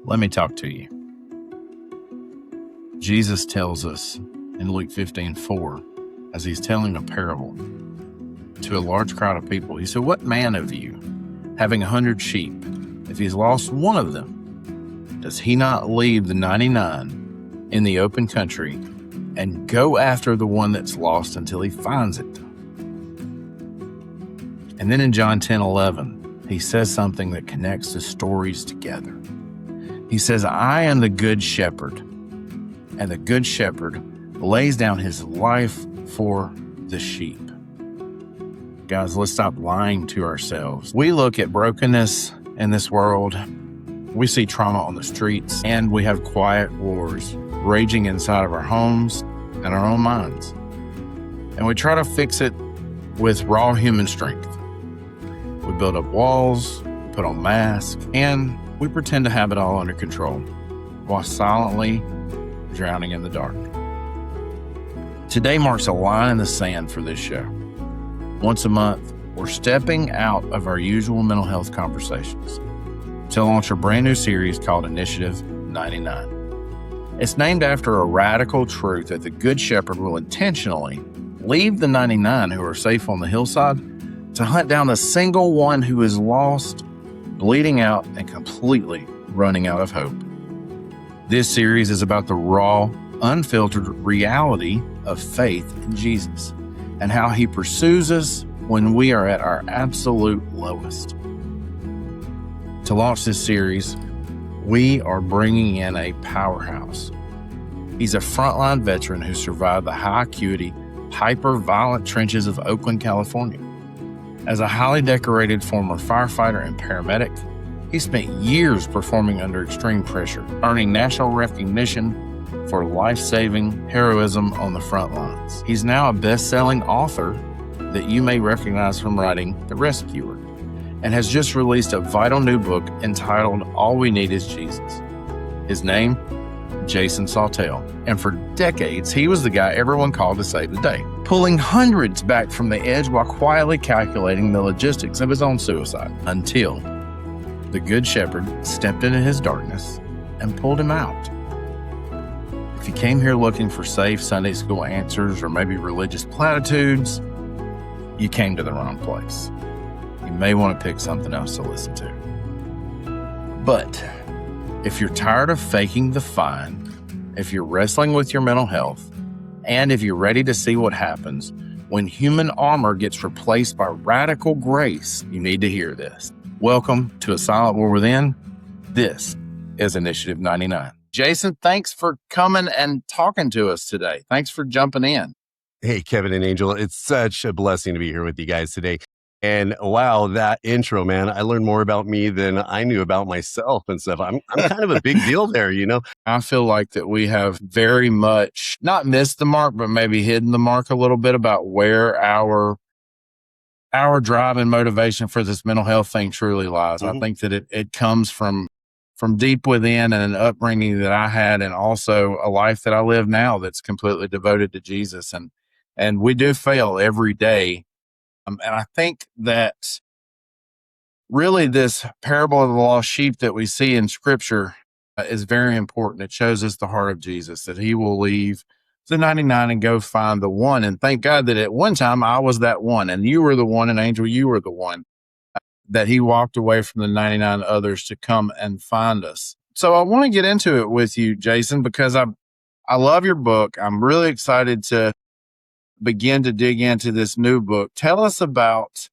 Let me talk to you. Jesus tells us in Luke 15:4, as he's telling a parable to a large crowd of people, he said, "What man of you, having 100 sheep, if he's lost one of them, does he not leave the 99 in the open country and go after the one that's lost until he finds it?" And then in John 10:11, he says something that connects the stories together. He says, "I am the good shepherd, and the good shepherd lays down his life for the sheep." Guys, let's stop lying to ourselves. We look at brokenness in this world, we see trauma on the streets, and we have quiet wars raging inside of our homes and our own minds. And we try to fix it with raw human strength. We build up walls, put on masks, and we pretend to have it all under control while silently drowning in the dark. Today marks a line in the sand for this show. Once a month, we're stepping out of our usual mental health conversations to launch a brand new series called Initiative 99. It's named after a radical truth that the Good Shepherd will intentionally leave the 99 who are safe on the hillside to hunt down the single one who is lost, bleeding out, and completely running out of hope. This series is about the raw, unfiltered reality of faith in Jesus and how he pursues us when we are at our absolute lowest. To launch this series, we are bringing in a powerhouse. He's a frontline veteran who survived the high-acuity, hyper-violent trenches of Oakland, California. As a highly decorated former firefighter and paramedic, he spent years performing under extreme pressure, earning national recognition for life-saving heroism on the front lines. He's now a best-selling author that you may recognize from writing The Rescuer, and has just released a vital new book entitled All We Need Is Jesus. His name, Jason Sautel. And for decades, he was the guy everyone called to save the day, pulling hundreds back from the edge while quietly calculating the logistics of his own suicide, until the Good Shepherd stepped into his darkness and pulled him out. If you came here looking for safe Sunday school answers or maybe religious platitudes, you came to the wrong place. You may want to pick something else to listen to. But if you're tired of faking the fine, if you're wrestling with your mental health, and if you're ready to see what happens when human armor gets replaced by radical grace, you need to hear this. Welcome to A Silent War Within. This is Initiative 99. Jason, thanks for coming and talking to us today. Thanks for jumping in. Hey, Kevin and Angel. It's such a blessing to be here with you guys today. And wow, that intro, man, I learned more about me than I knew about myself and stuff. I'm kind of a big deal there, you know? I feel like that we have very much not missed the mark, but maybe hidden the mark a little bit about where our drive and motivation for this mental health thing truly lies. I think that it comes from deep within, and an upbringing that I had, and also a life that I live now that's completely devoted to Jesus. And we do fail every day. And I think that really this parable of the lost sheep that we see in Scripture is very important. It shows us the heart of Jesus, that he will leave the 99 and go find the one. And thank God that at one time I was that one, and you were the one, and Angel, you were the one, that he walked away from the 99 others to come and find us. So I want to get into it with you, Jason, because I love your book. I'm really excited to begin to dig into this new book. Tell us about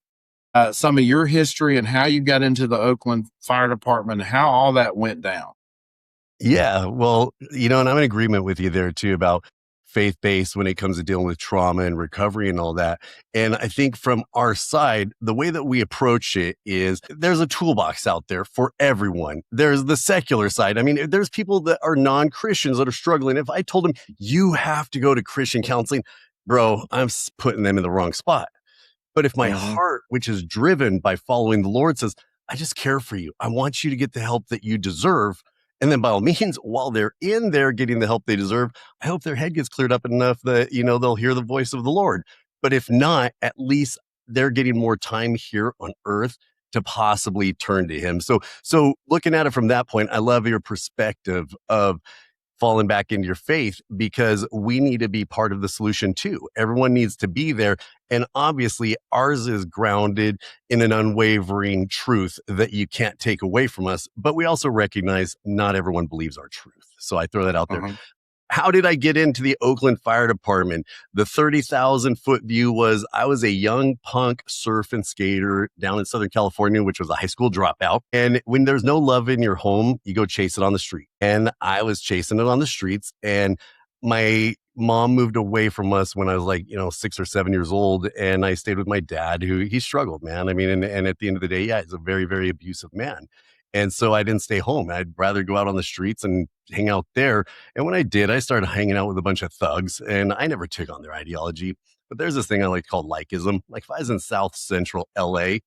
some of your history and how you got into the Oakland Fire Department and how all that went down. Yeah, well, you know, and I'm in agreement with you there too about faith-based when it comes to dealing with trauma and recovery and all that. And I think from our side, the way that we approach it is there's a toolbox out there for everyone. There's the secular side. I mean, there's people that are non-Christians that are struggling. If I told them, you have to go to Christian counseling, bro, I'm putting them in the wrong spot. But if my heart, which is driven by following the Lord, says, I just care for you, I want you to get the help that you deserve. And then by all means, while they're in there getting the help they deserve, I hope their head gets cleared up enough that, you know, they'll hear the voice of the Lord. But if not, at least they're getting more time here on earth to possibly turn to him. So looking at it from that point, I love your perspective of falling back into your faith, because we need to be part of the solution too. Everyone needs to be there. And obviously ours is grounded in an unwavering truth that you can't take away from us. But we also recognize not everyone believes our truth. So I throw that out there. How did I get into the Oakland Fire Department? The 30,000-foot view was I was a young punk surf and skater down in Southern California, which was a high school dropout. And when there's no love in your home, you go chase it on the street. And I was chasing it on the streets. And my mom moved away from us when I was like, 6 or 7 years old. And I stayed with my dad, who he struggled, man. I mean, and at the end of the day, yeah, he's a very, very abusive man. And so I didn't stay home. I'd rather go out on the streets and hang out there. And when I did, I started hanging out with a bunch of thugs, and I never took on their ideology. But there's this thing I like called likeism. Like if I was in South Central LA,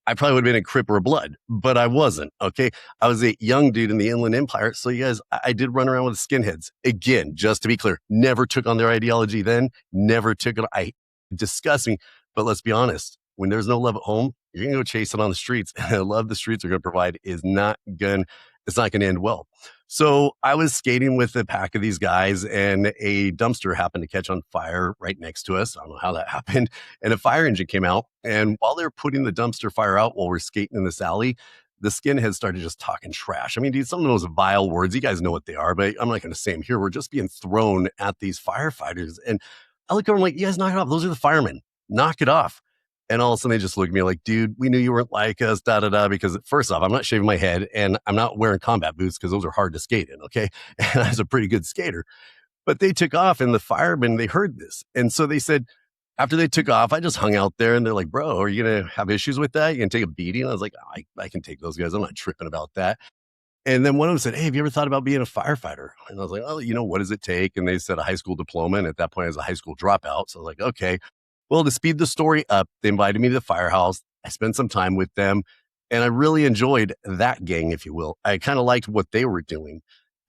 I probably would have been a Crip or a Blood, but I wasn't. Okay. I was a young dude in the Inland Empire. So you guys, I did run around with skinheads. Again, just to be clear, never took on their ideology then, never took it. Disgust me. But let's be honest, when there's no love at home, you're going to go chase it on the streets. And the love the streets are going to provide it's not going to end well. So I was skating with a pack of these guys, and a dumpster happened to catch on fire right next to us. I don't know how that happened. And a fire engine came out. And while they were putting the dumpster fire out while we're skating in this alley, the skinheads started just talking trash. I mean, dude, some of those vile words, you guys know what they are, but I'm not going to say them here. We're just being thrown at these firefighters. And I look over and I'm like, you guys knock it off. Those are the firemen. Knock it off. And all of a sudden they just look at me like, dude, we knew you weren't like us, because first off, I'm not shaving my head and I'm not wearing combat boots because those are hard to skate in. Okay. And I was a pretty good skater, but they took off, and the firemen, they heard this. And so they said, after they took off, I just hung out there, and they're like, bro, are you going to have issues with that? You going to take a beating? I was like, I can take those guys. I'm not tripping about that. And then one of them said, hey, have you ever thought about being a firefighter? And I was like, oh, what does it take? And they said a high school diploma. And at that point I was a high school dropout. So I was like, okay. Well, to speed the story up, they invited me to the firehouse. I spent some time with them, and I really enjoyed that gang, if you will. I kind of liked what they were doing.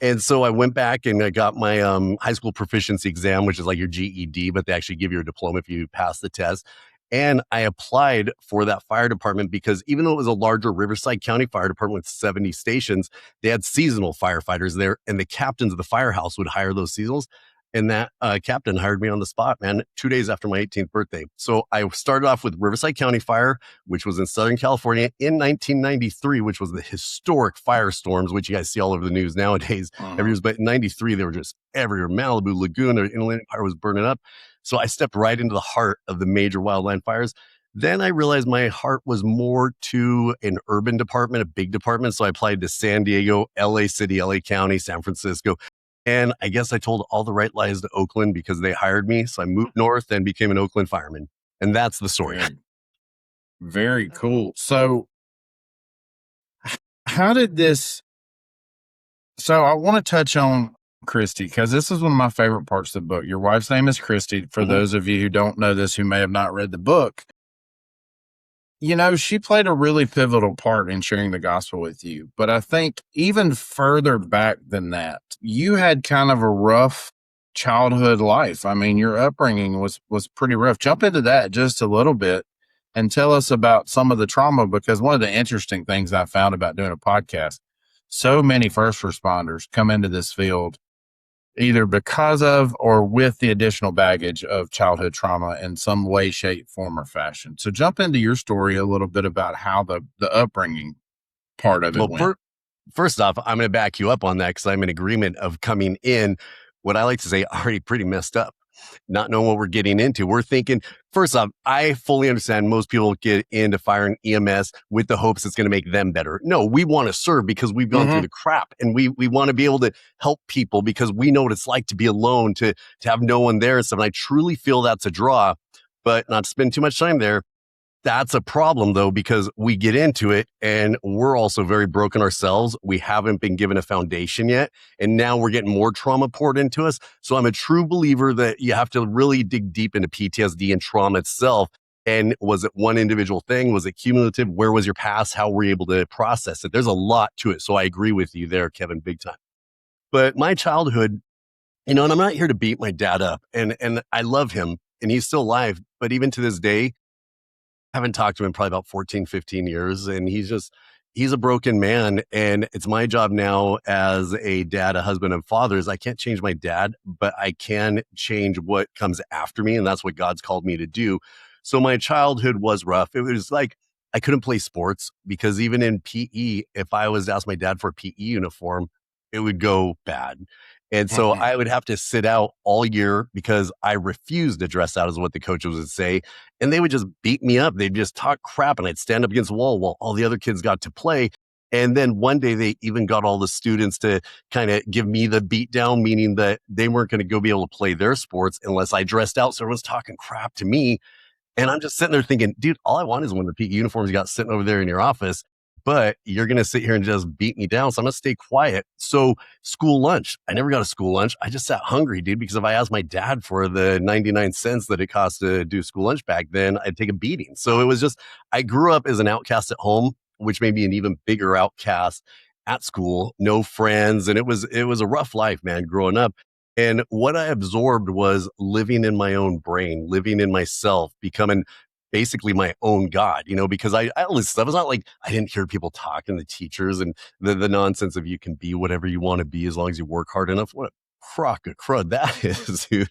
And so I went back and I got my high school proficiency exam, which is like your GED, but they actually give you a diploma if you pass the test. And I applied for that fire department because even though it was a larger Riverside County fire department with 70 stations, they had seasonal firefighters there, and the captains of the firehouse would hire those seasonals. And that captain hired me on the spot, man, 2 days after my 18th birthday. So I started off with Riverside County Fire, which was in Southern California in 1993, which was the historic firestorms, which you guys see all over the news nowadays. Every year, but in 93, they were just everywhere. Malibu, Lagoon, the Inland Empire was burning up. So I stepped right into the heart of the major wildland fires. Then I realized my heart was more to an urban department, a big department. So I applied to San Diego, LA City, LA County, San Francisco. And I guess I told all the right lies to Oakland because they hired me. So I moved north and became an Oakland fireman. And that's the story. Very cool. So how did this... So I want to touch on Christy, because this is one of my favorite parts of the book. Your wife's name is Christy. For those of you who don't know this, who may have not read the book, she played a really pivotal part in sharing the gospel with you. But I think even further back than that, you had kind of a rough childhood life. I mean, your upbringing was pretty rough. Jump into that just a little bit and tell us about some of the trauma, because one of the interesting things I found about doing a podcast, so many first responders come into this field either because of or with the additional baggage of childhood trauma in some way, shape, form, or fashion. So jump into your story a little bit about how the upbringing part of it went. First off, I'm going to back you up on that because I'm in agreement of coming in, what I like to say, already pretty messed up, not knowing what we're getting into. We're thinking, first off, I fully understand most people get into fire and EMS with the hopes it's going to make them better. No, we want to serve because we've gone through the crap, and we want to be able to help people because we know what it's like to be alone, to have no one there and stuff. And I truly feel that's a draw, but not to spend too much time there. That's a problem, though, because we get into it and we're also very broken ourselves. We haven't been given a foundation yet. And now we're getting more trauma poured into us. So I'm a true believer that you have to really dig deep into PTSD and trauma itself. And was it one individual thing? Was it cumulative? Where was your past? How were you able to process it? There's a lot to it. So I agree with you there, Kevin, big time. But my childhood, and I'm not here to beat my dad up. And I love him and he's still alive. But even to this day, haven't talked to him in probably about 14, 15 years. And he's a broken man. And it's my job now as a dad, a husband, and father is I can't change my dad, but I can change what comes after me. And that's what God's called me to do. So my childhood was rough. It was like I couldn't play sports because even in PE, if I was to ask my dad for a PE uniform, it would go bad. And so I would have to sit out all year because I refused to dress out, is what the coaches would say. And they would just beat me up. They'd just talk crap and I'd stand up against the wall while all the other kids got to play. And then one day they even got all the students to kind of give me the beat down, meaning that they weren't going to go be able to play their sports unless I dressed out. So everyone's talking crap to me. And I'm just sitting there thinking, dude, all I want is one of the PE uniforms you got sitting over there in your office, but you're going to sit here and just beat me down. So I'm going to stay quiet. So school lunch, I never got a school lunch. I just sat hungry, dude, because if I asked my dad for the 99 cents that it cost to do school lunch back then, I'd take a beating. So it was just, I grew up as an outcast at home, which made me an even bigger outcast at school, no friends. And it was a rough life, man, growing up. And what I absorbed was living in my own brain, living in myself, becoming basically my own God, because I all this stuff. It's not like I didn't hear people talking, the teachers and the nonsense of you can be whatever you want to be as long as you work hard enough. What a crock of crud that is, dude,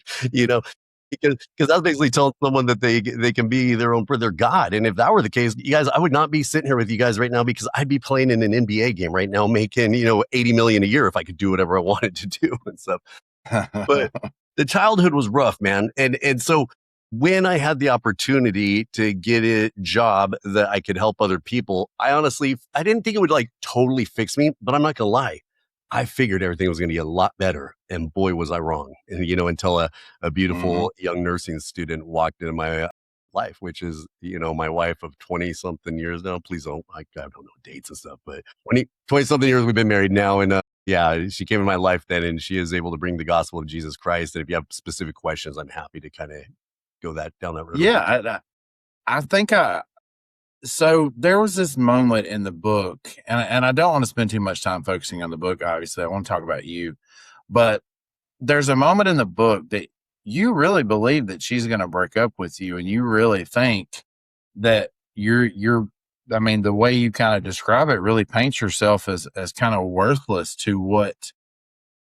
because that's basically telling someone that they can be their God. And if that were the case, you guys, I would not be sitting here with you guys right now because I'd be playing in an NBA game right now, making, 80 million a year if I could do whatever I wanted to do and stuff. But the childhood was rough, man. And so when I had the opportunity to get a job that I could help other people, I didn't think it would like totally fix me, but I'm not gonna lie. I figured everything was going to get a lot better. And boy, was I wrong. And, until a beautiful young nursing student walked into my life, which is, my wife of 20 something years now. Please don't, I don't know dates and stuff, but 20 something years we've been married now. And yeah, she came in my life then and she is able to bring the gospel of Jesus Christ. And if you have specific questions, I'm happy to kind of go down that road. Yeah. I think so there was this moment in the book, and I don't want to spend too much time focusing on the book, obviously. I want to talk about you. But there's a moment in the book that you really believe that she's going to break up with you, and you really think that the way you kind of describe it really paints yourself as kind of worthless to what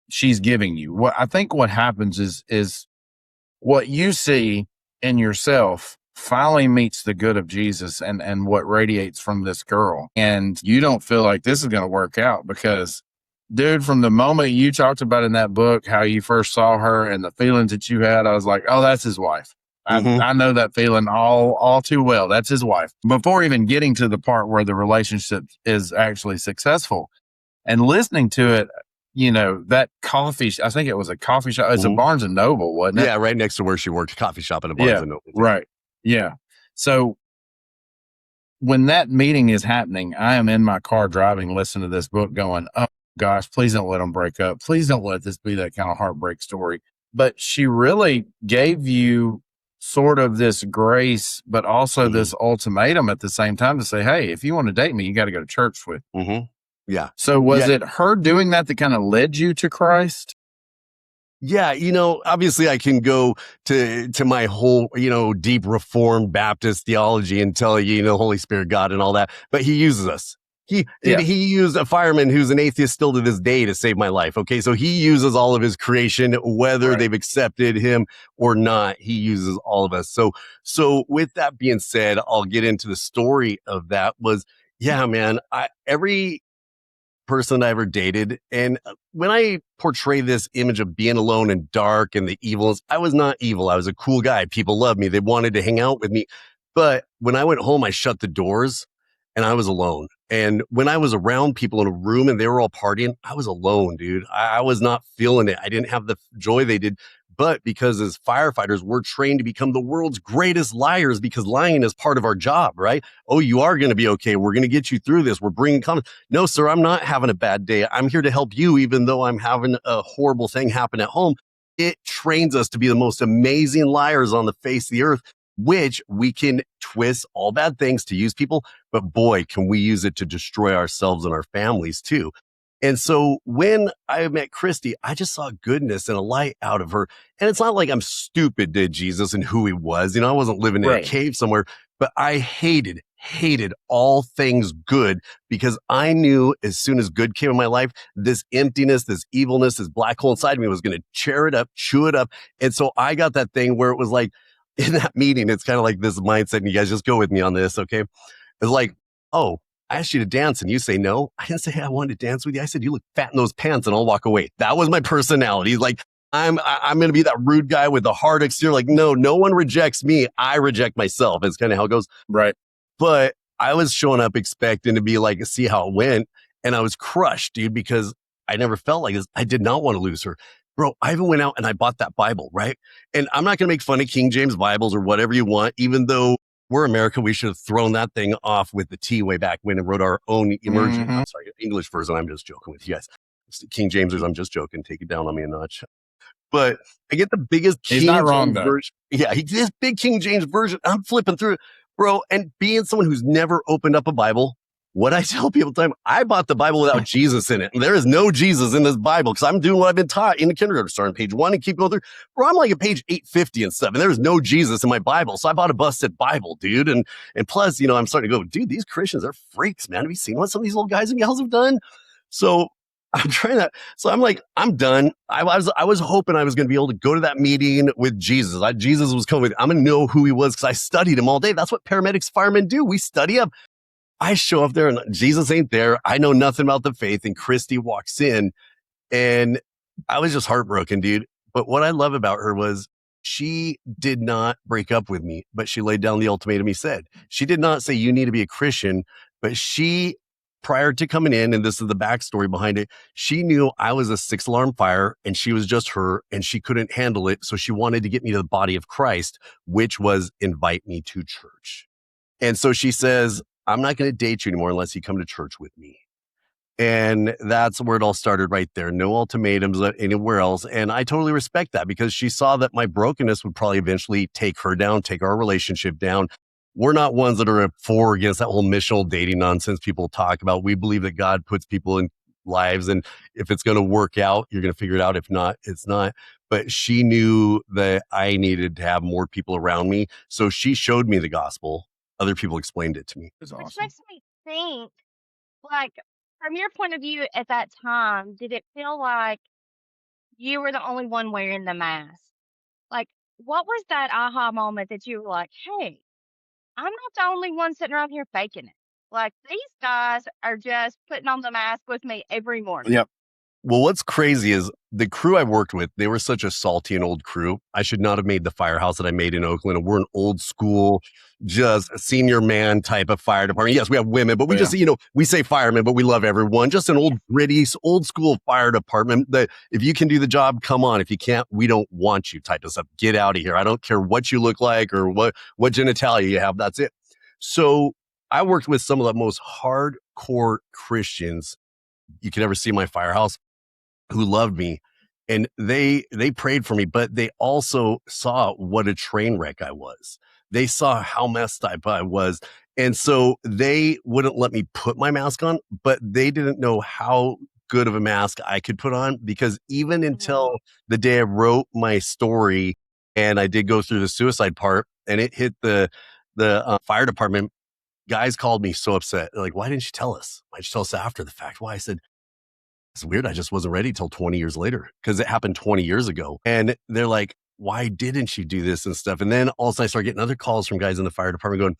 she's giving you. What I think what happens is what you see in yourself finally meets the good of Jesus and what radiates from this girl. And you don't feel like this is going to work out because, dude, from the moment you talked about in that book, how you first saw her and the feelings that you had, I was like, oh, that's his wife. I know that feeling all too well. That's his wife. Before even getting to the part where the relationship is actually successful and listening to it, that coffee, I think it was a coffee shop. It's a Barnes and Noble, wasn't it? Yeah, right next to where she worked, coffee shop at a Barnes and Noble. Right. Yeah. So when that meeting is happening, I am in my car driving, listening to this book going, oh gosh, please don't let them break up. Please don't let this be that kind of heartbreak story. But she really gave you sort of this grace, but also this ultimatum at the same time to say, hey, if you want to date me, you got to go to church with me. Yeah. So was it her doing that kind of led you to Christ? Yeah, obviously I can go to my whole, deep Reformed Baptist theology and tell you, the Holy Spirit, God and all that, but he uses us. He used a fireman who's an atheist still to this day to save my life. Okay. So he uses all of his creation, whether they've accepted him or not, he uses all of us. So with that being said, I'll get into the story of that was, yeah, man, every person I ever dated. And when I portray this image of being alone and dark and the evils, I was not evil. I was a cool guy. People loved me. They wanted to hang out with me. But when I went home, I shut the doors and I was alone. And when I was around people in a room and they were all partying, I was alone, dude. I was not feeling it. I didn't have the joy they did. But because as firefighters, we're trained to become the world's greatest liars because lying is part of our job, right? Oh, you are going to be okay. We're going to get you through this. We're bringing confidence. No, sir, I'm not having a bad day. I'm here to help you, even though I'm having a horrible thing happen at home. It trains us to be the most amazing liars on the face of the earth, which we can twist all bad things to use people. But boy, can we use it to destroy ourselves and our families too. And so when I met Christy, I just saw goodness and a light out of her. And it's not like I'm stupid to Jesus and who he was. I wasn't living in a cave somewhere, but I hated all things good because I knew as soon as good came in my life, this emptiness, this evilness, this black hole inside me was going to tear it up, chew it up. And so I got that thing where it was like in that meeting, it's kind of like this mindset. And you guys just go with me on this. Okay. It's like, oh, I asked you to dance and you say no. I didn't say, hey, I wanted to dance with you. I said, you look fat in those pants and I'll walk away. That was my personality. Like, I'm going to be that rude guy with the hard exterior. Like, no one rejects me. I reject myself. It's kind of how it goes. Right. But I was showing up expecting to be like, see how it went. And I was crushed, dude, because I never felt like this. I did not want to lose her. Bro, I even went out and I bought that Bible, right? And I'm not going to make fun of King James Bibles or whatever you want, even though we're America, we should have thrown that thing off with the T way back when and wrote our own immersion. I'm sorry, English version. I'm just joking with you guys. King Jamesers, I'm just joking. Take it down on me a notch. But I get the biggest He's King not wrong, James though. version. Yeah, this big King James version. I'm flipping through it, bro. And being someone who's never opened up a Bible, what I tell people all the time, I bought the Bible without Jesus in it. There is no Jesus in this Bible because I'm doing what I've been taught in the kindergarten, starting page 1 and keep going through. Bro, I'm like at page 850 and stuff, and there's no Jesus in my Bible. So I bought a busted Bible, dude. And plus, I'm starting to go, dude, these Christians are freaks, man. Have you seen what some of these little guys and gals have done? So I'm trying that. So I'm like, I'm done. I was hoping I was going to be able to go to that meeting with Jesus. Jesus was coming. I'm going to know who he was because I studied him all day. That's what paramedics, firemen do. We study up. I show up there and Jesus ain't there. I know nothing about the faith. And Christy walks in and I was just heartbroken, dude. But what I love about her was she did not break up with me, but she laid down the ultimatum he said. She did not say, you need to be a Christian, but she, prior to coming in, and this is the backstory behind it, she knew I was a 6-alarm fire and she was just her and she couldn't handle it. So she wanted to get me to the body of Christ, which was invite me to church. And so she says, I'm not going to date you anymore unless you come to church with me. And that's where it all started right there. No ultimatums anywhere else. And I totally respect that because she saw that my brokenness would probably eventually take her down, take our relationship down. We're not ones that are for or against that whole missional dating nonsense people talk about. We believe that God puts people in lives. And if it's going to work out, you're going to figure it out. If not, it's not. But she knew that I needed to have more people around me. So she showed me the gospel. Other people explained it to me. Which makes me think, like, from your point of view at that time, did it feel like you were the only one wearing the mask? Like, what was that aha moment that you were like, hey, I'm not the only one sitting around here faking it. Like, these guys are just putting on the mask with me every morning. Yep. Well, what's crazy is the crew I worked with, they were such a salty and old crew. I should not have made the firehouse that I made in Oakland. We're an old school, just senior man type of fire department. Yes, we have women, but we just, we say firemen, but we love everyone. Just an old, gritty, old school fire department that if you can do the job, come on. If you can't, we don't want you type of stuff. Get out of here. I don't care what you look like or what genitalia you have. That's it. So I worked with some of the most hardcore Christians you could ever see in my firehouse, who loved me, and they prayed for me, but they also saw what a train wreck I was. They saw how messed up I was. And so they wouldn't let me put my mask on, but they didn't know how good of a mask I could put on, because even until the day I wrote my story and I did go through the suicide part and it hit the fire department, guys called me so upset. They're like, why didn't you tell us? Why'd you tell us after the fact? Why? I said, it's weird. I just wasn't ready till 20 years later because it happened 20 years ago. And they're like, why didn't you do this and stuff? And then all of a sudden I started getting other calls from guys in the fire department going,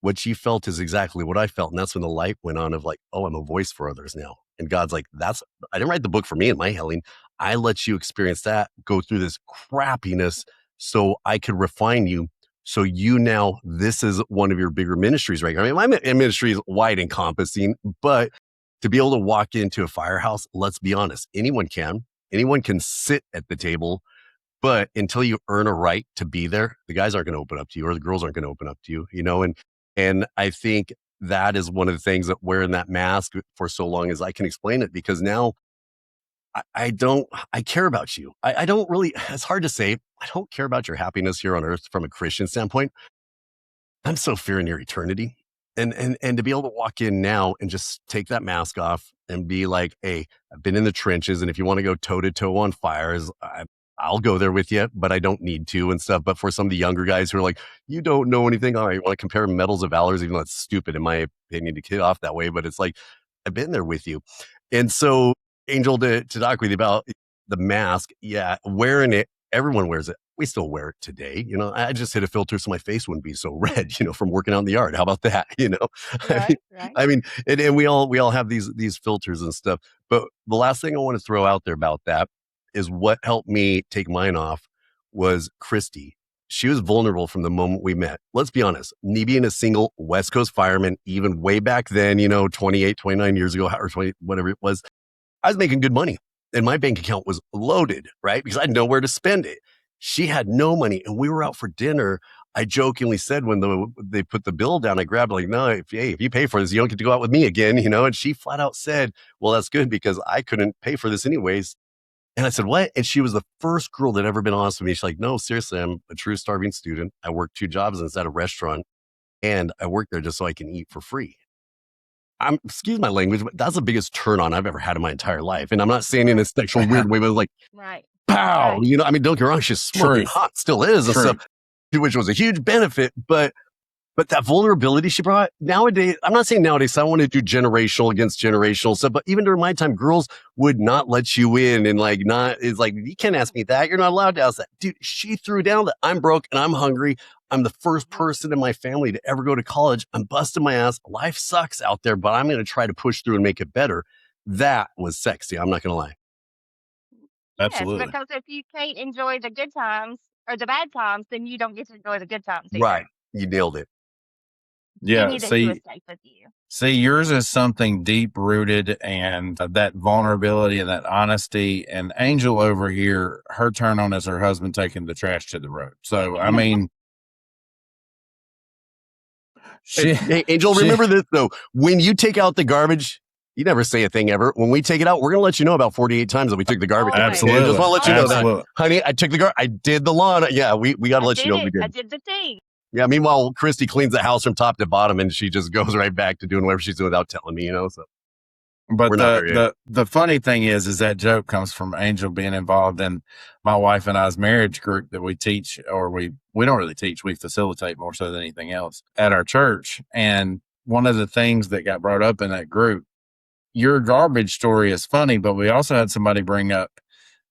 what she felt is exactly what I felt. And that's when the light went on of like, oh, I'm a voice for others now. And God's like, I didn't write the book for me and my healing. I let you experience that, go through this crappiness so I could refine you. So now, this is one of your bigger ministries, right? I mean, my ministry is wide encompassing, but to be able to walk into a firehouse, let's be honest, anyone can sit at the table, but until you earn a right to be there, the guys aren't going to open up to you or the girls aren't going to open up to you, and I think that is one of the things that wearing that mask for so long is I can explain it, because now I care about you. I don't really, it's hard to say, I don't care about your happiness here on earth from a Christian standpoint. I'm so fearing your eternity. And to be able to walk in now and just take that mask off and be like, hey, I've been in the trenches. And if you want to go toe to toe on fires, I'll go there with you, but I don't need to and stuff. But for some of the younger guys who are like, you don't know anything. All right, you want to compare medals of valors, even though it's stupid in my opinion to get off that way. But it's like, I've been there with you. And so, Angel, to talk with you about the mask, yeah, wearing it, everyone wears it. We still wear it today. I just hit a filter so my face wouldn't be so red, from working out in the yard. How about that? Right. I mean, and we all have these filters and stuff. But the last thing I want to throw out there about that is what helped me take mine off was Christy. She was vulnerable from the moment we met. Let's be honest, me being a single West Coast fireman, even way back then, 28, 29 years ago, or 20, whatever it was, I was making good money and my bank account was loaded, right? Because I had nowhere to spend it. She had no money and we were out for dinner. I jokingly said when they put the bill down, I grabbed like, no, if you pay for this, you don't get to go out with me again, and she flat out said, well, that's good because I couldn't pay for this anyways. And I said, what? And she was the first girl that ever been honest with me. She's like, no, seriously, I'm a true starving student. I work 2 jobs inside a restaurant and I work there just so I can eat for free. Excuse my language, but that's the biggest turn on I've ever had in my entire life. And I'm not saying in a sexual weird way, but like, Right. pow, Right. don't get me wrong. She's smoking hot, still is and stuff, which was a huge benefit, but that vulnerability she brought nowadays, I'm not saying nowadays, I don't want to do generational against generational stuff, but even during my time, girls would not let you in and it's like, you can't ask me that. You're not allowed to ask that. Dude, she threw down that I'm broke and I'm hungry. I'm the first person in my family to ever go to college. I'm busting my ass. Life sucks out there, but I'm going to try to push through and make it better. That was sexy. I'm not going to lie. Absolutely. Yes, because if you can't enjoy the good times or the bad times, then you don't get to enjoy the good times either. Right. You nailed it. Yeah. You need it to escape with you. See, yours is something deep rooted and that vulnerability and that honesty. And Angel over here, her turn on is her husband taking the trash to the road. So, I mean, hey, Angel, remember this though. When you take out the garbage, you never say a thing ever. When we take it out, we're going to let you know about 48 times that we took the garbage out. Absolutely. Just want to let you know that. Honey, I took the garbage. I did the lawn. Yeah, we got to let you know we did. I did the thing. Yeah, meanwhile, Christy cleans the house from top to bottom and she just goes right back to doing whatever she's doing without telling me, so. But the funny thing is that joke comes from Angel being involved in my wife and I's marriage group that we teach, or we don't really teach, we facilitate more so than anything else at our church. And one of the things that got brought up in that group, your garbage story is funny, but we also had somebody bring up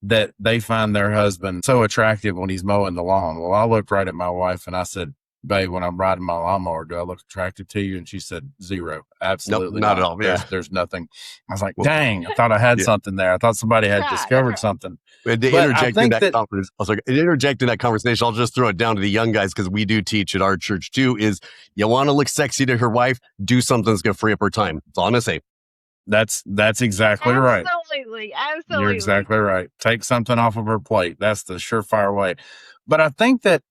that they find their husband so attractive when he's mowing the lawn. Well, I looked right at my wife and I said, babe, when I'm riding my lawnmower, do I look attractive to you? And she said, 0. Absolutely nope, not at all. Yeah. There's nothing. I was like, dang, I thought I had something there. I thought somebody had discovered something. And to interject in that conversation, I'll just throw it down to the young guys because we do teach at our church too, is you want to look sexy to her wife, do something that's going to free up her time. That's all I'm going to say. That's exactly right. Absolutely. You're exactly right. Take something off of her plate. That's the surefire way. But I think that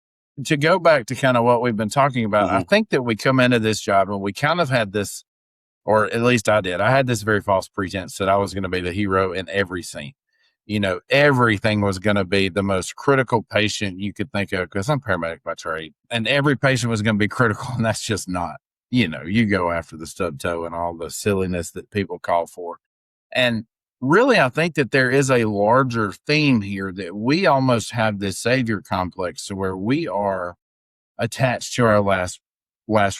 to go back to kind of what we've been talking about, I think that we come into this job and we kind of had this, or at least I did. I had this very false pretense that I was going to be the hero in every scene. Everything was going to be the most critical patient you could think of because I'm paramedic by trade, and every patient was going to be critical, and that's just not. You go after the stub toe and all the silliness that people call for. And really, I think that there is a larger theme here that we almost have this savior complex to where we are attached to our last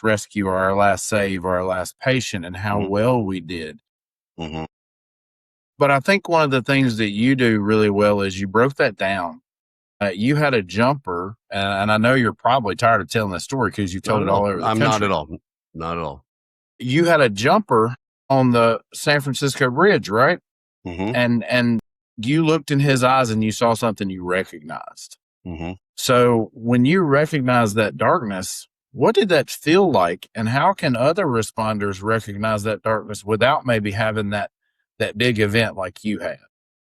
rescue or our last save or our last patient and how well we did. Mm-hmm. But I think one of the things that you do really well is you broke that down. You had a jumper, and I know you're probably tired of telling this story because you told it all over the country. Not at all. You had a jumper on the San Francisco Bridge, right? Mm-hmm. And you looked in his eyes and you saw something you recognized. Mm-hmm. So when you recognize that darkness, what did that feel like? And how can other responders recognize that darkness without maybe having that big event like you had?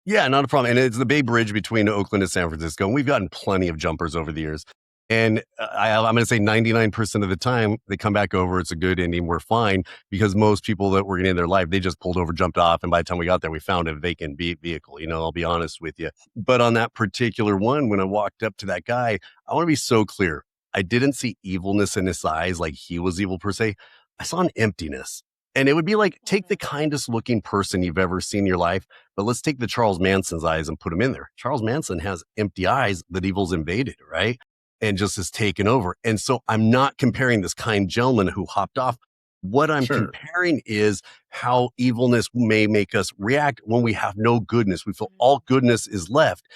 Yeah, not a problem. And it's the Bay Bridge between Oakland and San Francisco. And we've gotten plenty of jumpers over the years. And I'm going to say 99% of the time they come back over. It's a good ending. We're fine because most people that were in their life, they just pulled over, jumped off. And by the time we got there, we found a vacant vehicle. I'll be honest with you. But on that particular one, when I walked up to that guy, I want to be so clear. I didn't see evilness in his eyes like he was evil per se. I saw an emptiness. And it would be like, take the kindest looking person you've ever seen in your life, But let's take the Charles Manson's eyes and put them in there. Charles Manson has empty eyes that evil's invaded, right? And just has taken over. And so I'm not comparing this kind gentleman who hopped off. What I'm Sure. comparing is how evilness may make us react when we have no goodness. We feel all goodness is left.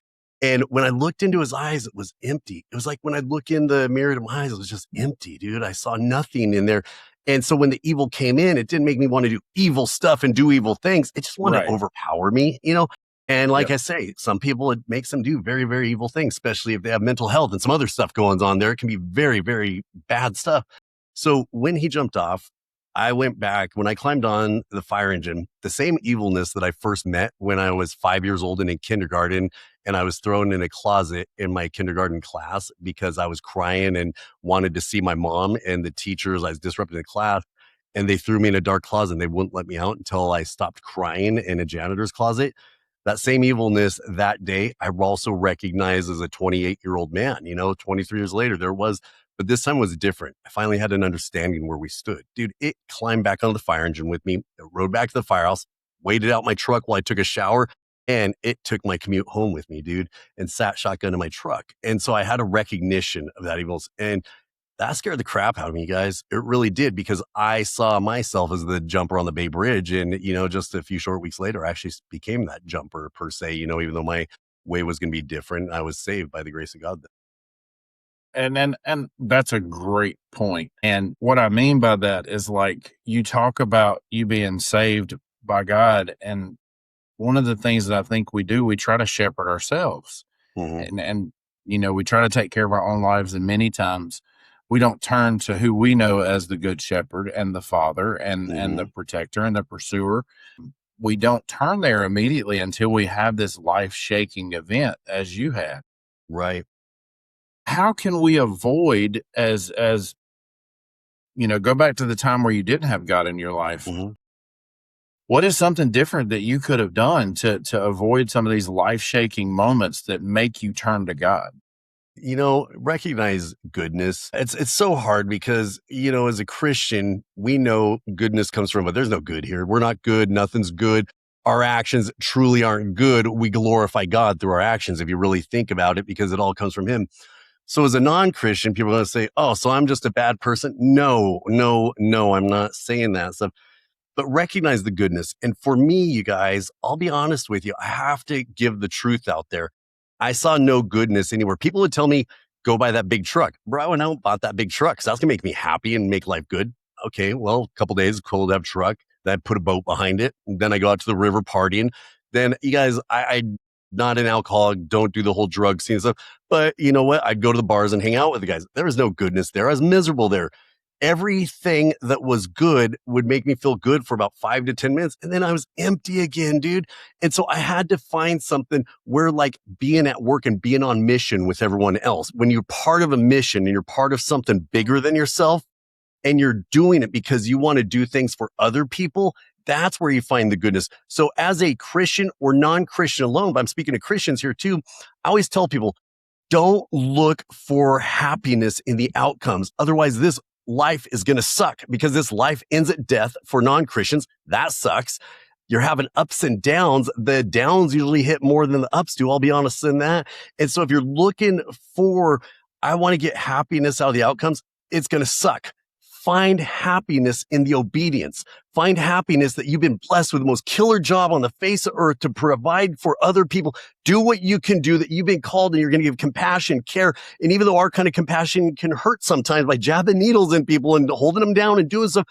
And when I looked into his eyes, it was empty. It was like when I look in the mirror to my eyes, it was just empty, dude. I saw nothing in there. And so when the evil came in, it didn't make me want to do evil stuff and do evil things. It just wanted Right. to overpower me, you know? And like Yep. I say, some people, it makes them do very, very evil things, especially if they have mental health and some other stuff going on there. It can be very, very bad stuff. So when he jumped off, I went back when I climbed on the fire engine, the same evilness that I first met when I was 5 years old and in kindergarten. And I was thrown in a closet in my kindergarten class because I was crying and wanted to see my mom and the teachers. I was disrupting the class and they threw me in a dark closet and they wouldn't let me out until I stopped crying in a janitor's closet. That same evilness that day, I also recognized as a 28-year-old man, 23 years later, but this time was different. I finally had an understanding where we stood. Dude, it climbed back onto the fire engine with me, it rode back to the firehouse, waited out my truck while I took a shower, and it took my commute home with me, dude, and sat shotgun in my truck. And so I had a recognition of that evil. And that scared the crap out of me, guys. It really did, because I saw myself as the jumper on the Bay Bridge. And, just a few short weeks later, I actually became that jumper per se, even though my way was going to be different. I was saved by the grace of God. And that's a great point. And what I mean by that is, like, you talk about you being saved by God. And one of the things that I think we do, we try to shepherd ourselves. Mm-hmm. And we try to take care of our own lives. And many times we don't turn to who we know as the good shepherd and the father and the protector and the pursuer. We don't turn there immediately until we have this life-shaking event as you had. Right. How can we avoid as go back to the time where you didn't have God in your life? Mm-hmm. What is something different that you could have done to avoid some of these life-shaking moments that make you turn to God? Recognize goodness. It's so hard because, as a Christian, we know goodness comes from, but there's no good here. We're not good. Nothing's good. Our actions truly aren't good. We glorify God through our actions, if you really think about it, because it all comes from him. So as a non-Christian, people are going to say, oh, so I'm just a bad person. No, I'm not saying that stuff. But recognize the goodness. And for me, you guys, I'll be honest with you, I have to give the truth out there. I saw no goodness anywhere. People would tell me, go buy that big truck. Bro, I went out and bought that big truck because that's going to make me happy and make life good. Okay, well, a couple days, cool to have a truck. Then I put a boat behind it. Then I go out to the river partying. Then, you guys, I'm not an alcoholic, don't do the whole drug scene stuff. But you know what? I'd go to the bars and hang out with the guys. There was no goodness there. I was miserable there. Everything that was good would make me feel good for about 5 to 10 minutes. And then I was empty again, dude. And so I had to find something where, like, being at work and being on mission with everyone else, when you're part of a mission and you're part of something bigger than yourself and you're doing it because you want to do things for other people, that's where you find the goodness. So as a Christian or non-Christian alone, but I'm speaking to Christians here too, I always tell people, don't look for happiness in the outcomes. Otherwise, this life is going to suck, because this life ends at death for non-Christians. That sucks. You're having ups and downs. The downs usually hit more than the ups do. I'll be honest in that. And so if you're looking for, I want to get happiness out of the outcomes, it's going to suck. Find happiness in the obedience. Find happiness that you've been blessed with the most killer job on the face of earth to provide for other people. Do what you can do, that you've been called, and you're going to give compassion, care. And even though our kind of compassion can hurt sometimes by jabbing needles in people and holding them down and doing stuff,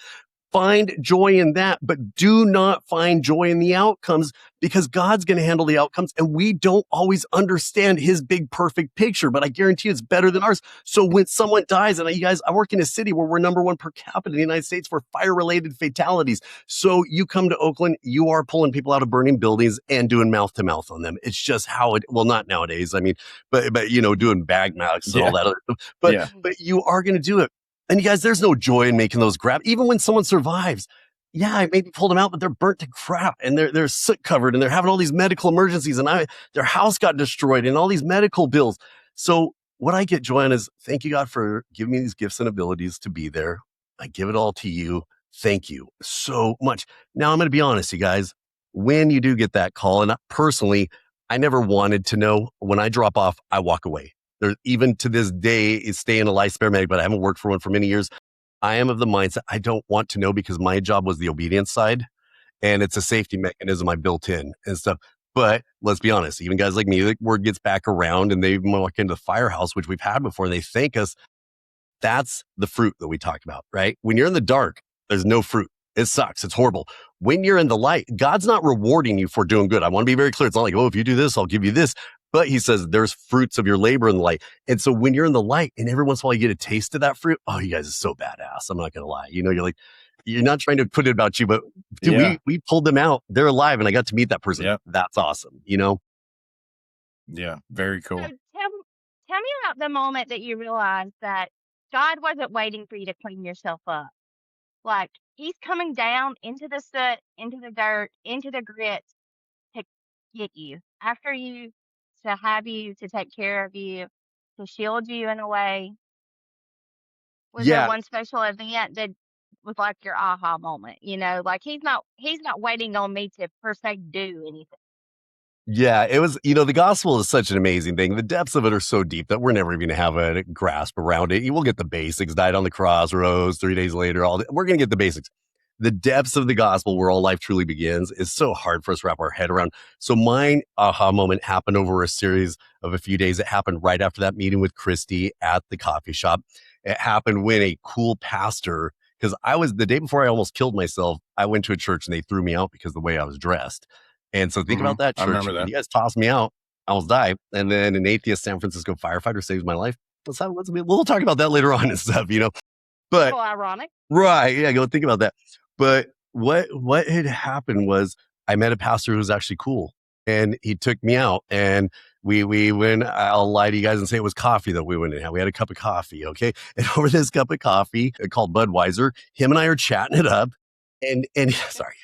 find joy in that, but do not find joy in the outcomes, because God's going to handle the outcomes, and we don't always understand his big, perfect picture, but I guarantee you it's better than ours. So when someone dies, and you guys, I work in a city where we're number one per capita in the United States for fire-related fatalities. So you come to Oakland, you are pulling people out of burning buildings and doing mouth to mouth on them. It's just how it, well, not nowadays. I mean, but doing bag masks and all that other stuff. But you are going to do it. And you guys, there's no joy in making those grabs. Even when someone survives, yeah, I maybe pulled them out, but they're burnt to crap and they're soot covered and they're having all these medical emergencies, and their house got destroyed and all these medical bills. So what I get joy in is, thank you, God, for giving me these gifts and abilities to be there. I give it all to you. Thank you so much. Now I'm going to be honest, you guys. when you do get that call, and personally, I never wanted to know. When I drop off, I walk away. There, even to this day, is staying a licensed paramedic, but I haven't worked for one for many years. I am of the mindset I don't want to know, because my job was the obedience side, and it's a safety mechanism I built in and stuff. But let's be honest, even guys like me, the word gets back around and they walk into the firehouse, which we've had before, and they thank us. That's the fruit that we talk about, right? When you're in the dark, there's no fruit. It sucks. It's horrible. When you're in the light, God's not rewarding you for doing good. I want to be very clear. It's not like, oh, if you do this, I'll give you this. But he says there's fruits of your labor in the light. And so when you're in the light and every once in a while you get a taste of that fruit, oh, you guys are so badass. I'm not going to lie. You know, you're like, you're not trying to put it about you, but dude, Yeah. we pulled them out. They're alive and I got to meet that person. Yep. That's awesome. You know? Yeah. Very So cool. tell me about the moment that you realized that God wasn't waiting for you to clean yourself up. Like, he's coming down into the soot, into the dirt, into the grit to get you, after you, to have you, to take care of you, to shield you in a way. Was there Yeah. one special event that was like your aha moment? You know, like he's not waiting on me to per se do anything. Yeah, it was, you know, the gospel is such an amazing thing. The depths of it are so deep that we're never even going to have a grasp around it. You will get the basics, died on the cross, rose 3 days later, we're going to get the basics. The depths of the gospel, where all life truly begins, is so hard for us to wrap our head around. So mine aha moment happened over a series of a few days. It happened right after that meeting with Christy at the coffee shop. It happened when a cool pastor, because the day before I almost killed myself, I went to a church and they threw me out because of the way I was dressed. And so think about that I church. remember that. You guys tossed me out. I almost died. And then an atheist San Francisco firefighter saves my life. We'll talk about that later on and stuff, you know. But So ironic. right, yeah, go think about that. But what had happened was I met a pastor who was actually cool, and he took me out, and we went. I'll lie to you guys and say it was coffee that we went and had. We had a cup of coffee, okay, and over this cup of coffee called Budweiser, him and I are chatting it up, and sorry,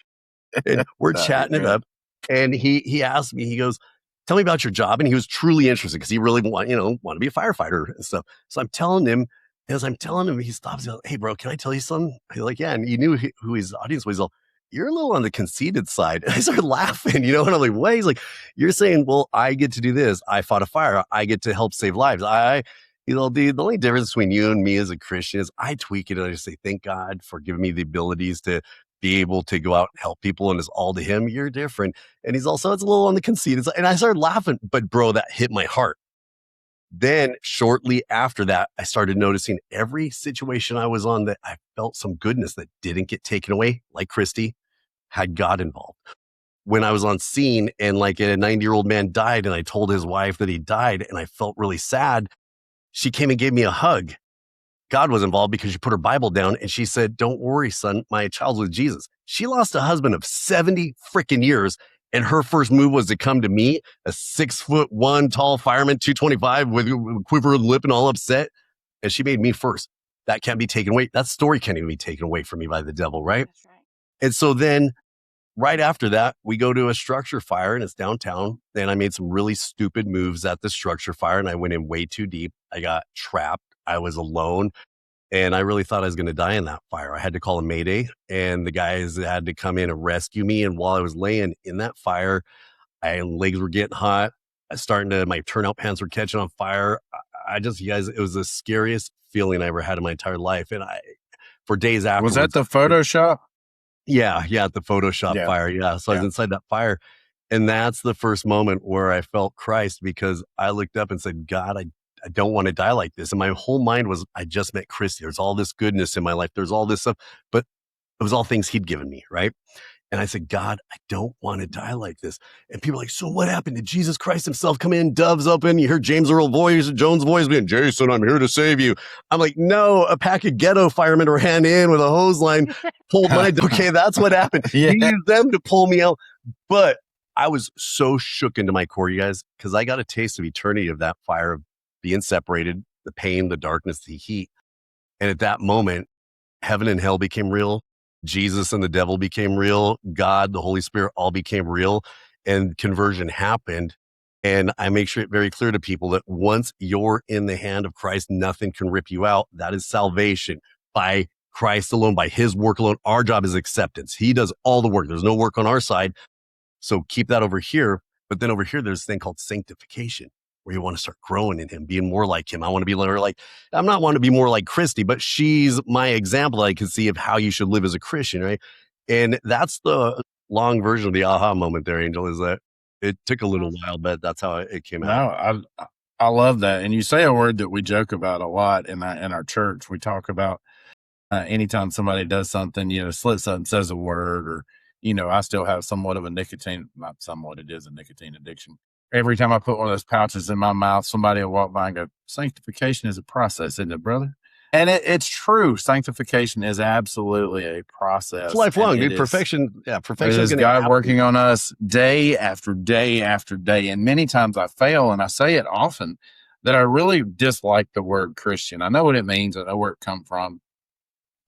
and we're No, chatting you're it up, and he asked me, he goes, "Tell me about your job," and he was truly interested because he really want to be a firefighter and stuff. So I'm telling him. As I'm telling him, he stops. He's like, "Hey, bro, can I tell you something?" He's like, "Yeah." And he knew who his audience was. He's like, "You're a little on the conceited side." And I started laughing, and I'm like, "What?" He's like, "You're saying, well, I get to do this. I fought a fire. I get to help save lives. The only difference between you and me as a Christian is I tweak it and I just say, thank God for giving me the abilities to be able to go out and help people. And it's all to him. You're different." And he's also, it's a little on the conceited side. And I started laughing, but bro, that hit my heart. Then shortly after that, I started noticing every situation I was on that I felt some goodness that didn't get taken away, like Christy, had God involved. When I was on scene and like a 90-year-old man died and I told his wife that he died and I felt really sad, she came and gave me a hug. God was involved because she put her Bible down and she said, "Don't worry, son, my child's with Jesus." She lost a husband of 70 freaking years. And her first move was to come to me, a 6'1" tall fireman, 225 with quivered lip and all upset. And she made me first. That can't be taken away. That story can't even be taken away from me by the devil, right? That's right. And so then right after that, we go to a structure fire and it's downtown. And I made some really stupid moves at the structure fire and I went in way too deep. I got trapped. I was alone. And I really thought I was going to die in that fire. I had to call a mayday and the guys had to come in and rescue me. And while I was laying in that fire, my legs were getting hot. My turnout pants were catching on fire. You guys, it was the scariest feeling I ever had in my entire life. And for days afterwards. Was that the Photoshop? Yeah, the Photoshop Yeah. fire. Yeah. So I was inside that fire. And that's the first moment where I felt Christ because I looked up and said, "God, I don't want to die like this." And my whole mind was, I just met Christy. There's all this goodness in my life. There's all this stuff, but it was all things he'd given me. Right. And I said, "God, I don't want to die like this." And people are like, "So what happened? Did Jesus Christ himself come in, doves open? You heard James Earl Jones' voice being, 'Jason, I'm here to save you.'" I'm like, "No, a pack of ghetto firemen ran in with a hose line, pulled my, okay, that's what happened." Yeah. He used them to pull me out. But I was so shook into my core, you guys, because I got a taste of eternity of that fire of being separated, the pain, the darkness, the heat. And at that moment, heaven and hell became real. Jesus and the devil became real. God, the Holy Spirit, all became real. And conversion happened. And I make sure it very clear to people that once you're in the hand of Christ, nothing can rip you out. That is salvation by Christ alone, by his work alone. Our job is acceptance. He does all the work. There's no work on our side. So keep that over here. But then over here, there's this thing called sanctification, where you want to start growing in him, being more like him. I want to be like, I'm not wanting to be more like Christy, but she's my example I can see of how you should live as a Christian, right? And that's the long version of the aha moment there, Angel, is that it took a little while, but that's how it came out. No, I love that. And you say a word that we joke about a lot in our church. We talk about anytime somebody does something, slips up and says a word, or, I still have somewhat of a not somewhat, it is a nicotine addiction. Every time I put one of those pouches in my mouth, somebody will walk by and go, sanctification is a process, isn't it, brother? And it's true. Sanctification is absolutely a process. It's lifelong, dude. Perfection. Yeah, perfection is God working on us day after day after day. And many times I fail, and I say it often, that I really dislike the word Christian. I know what it means. I know where it comes from.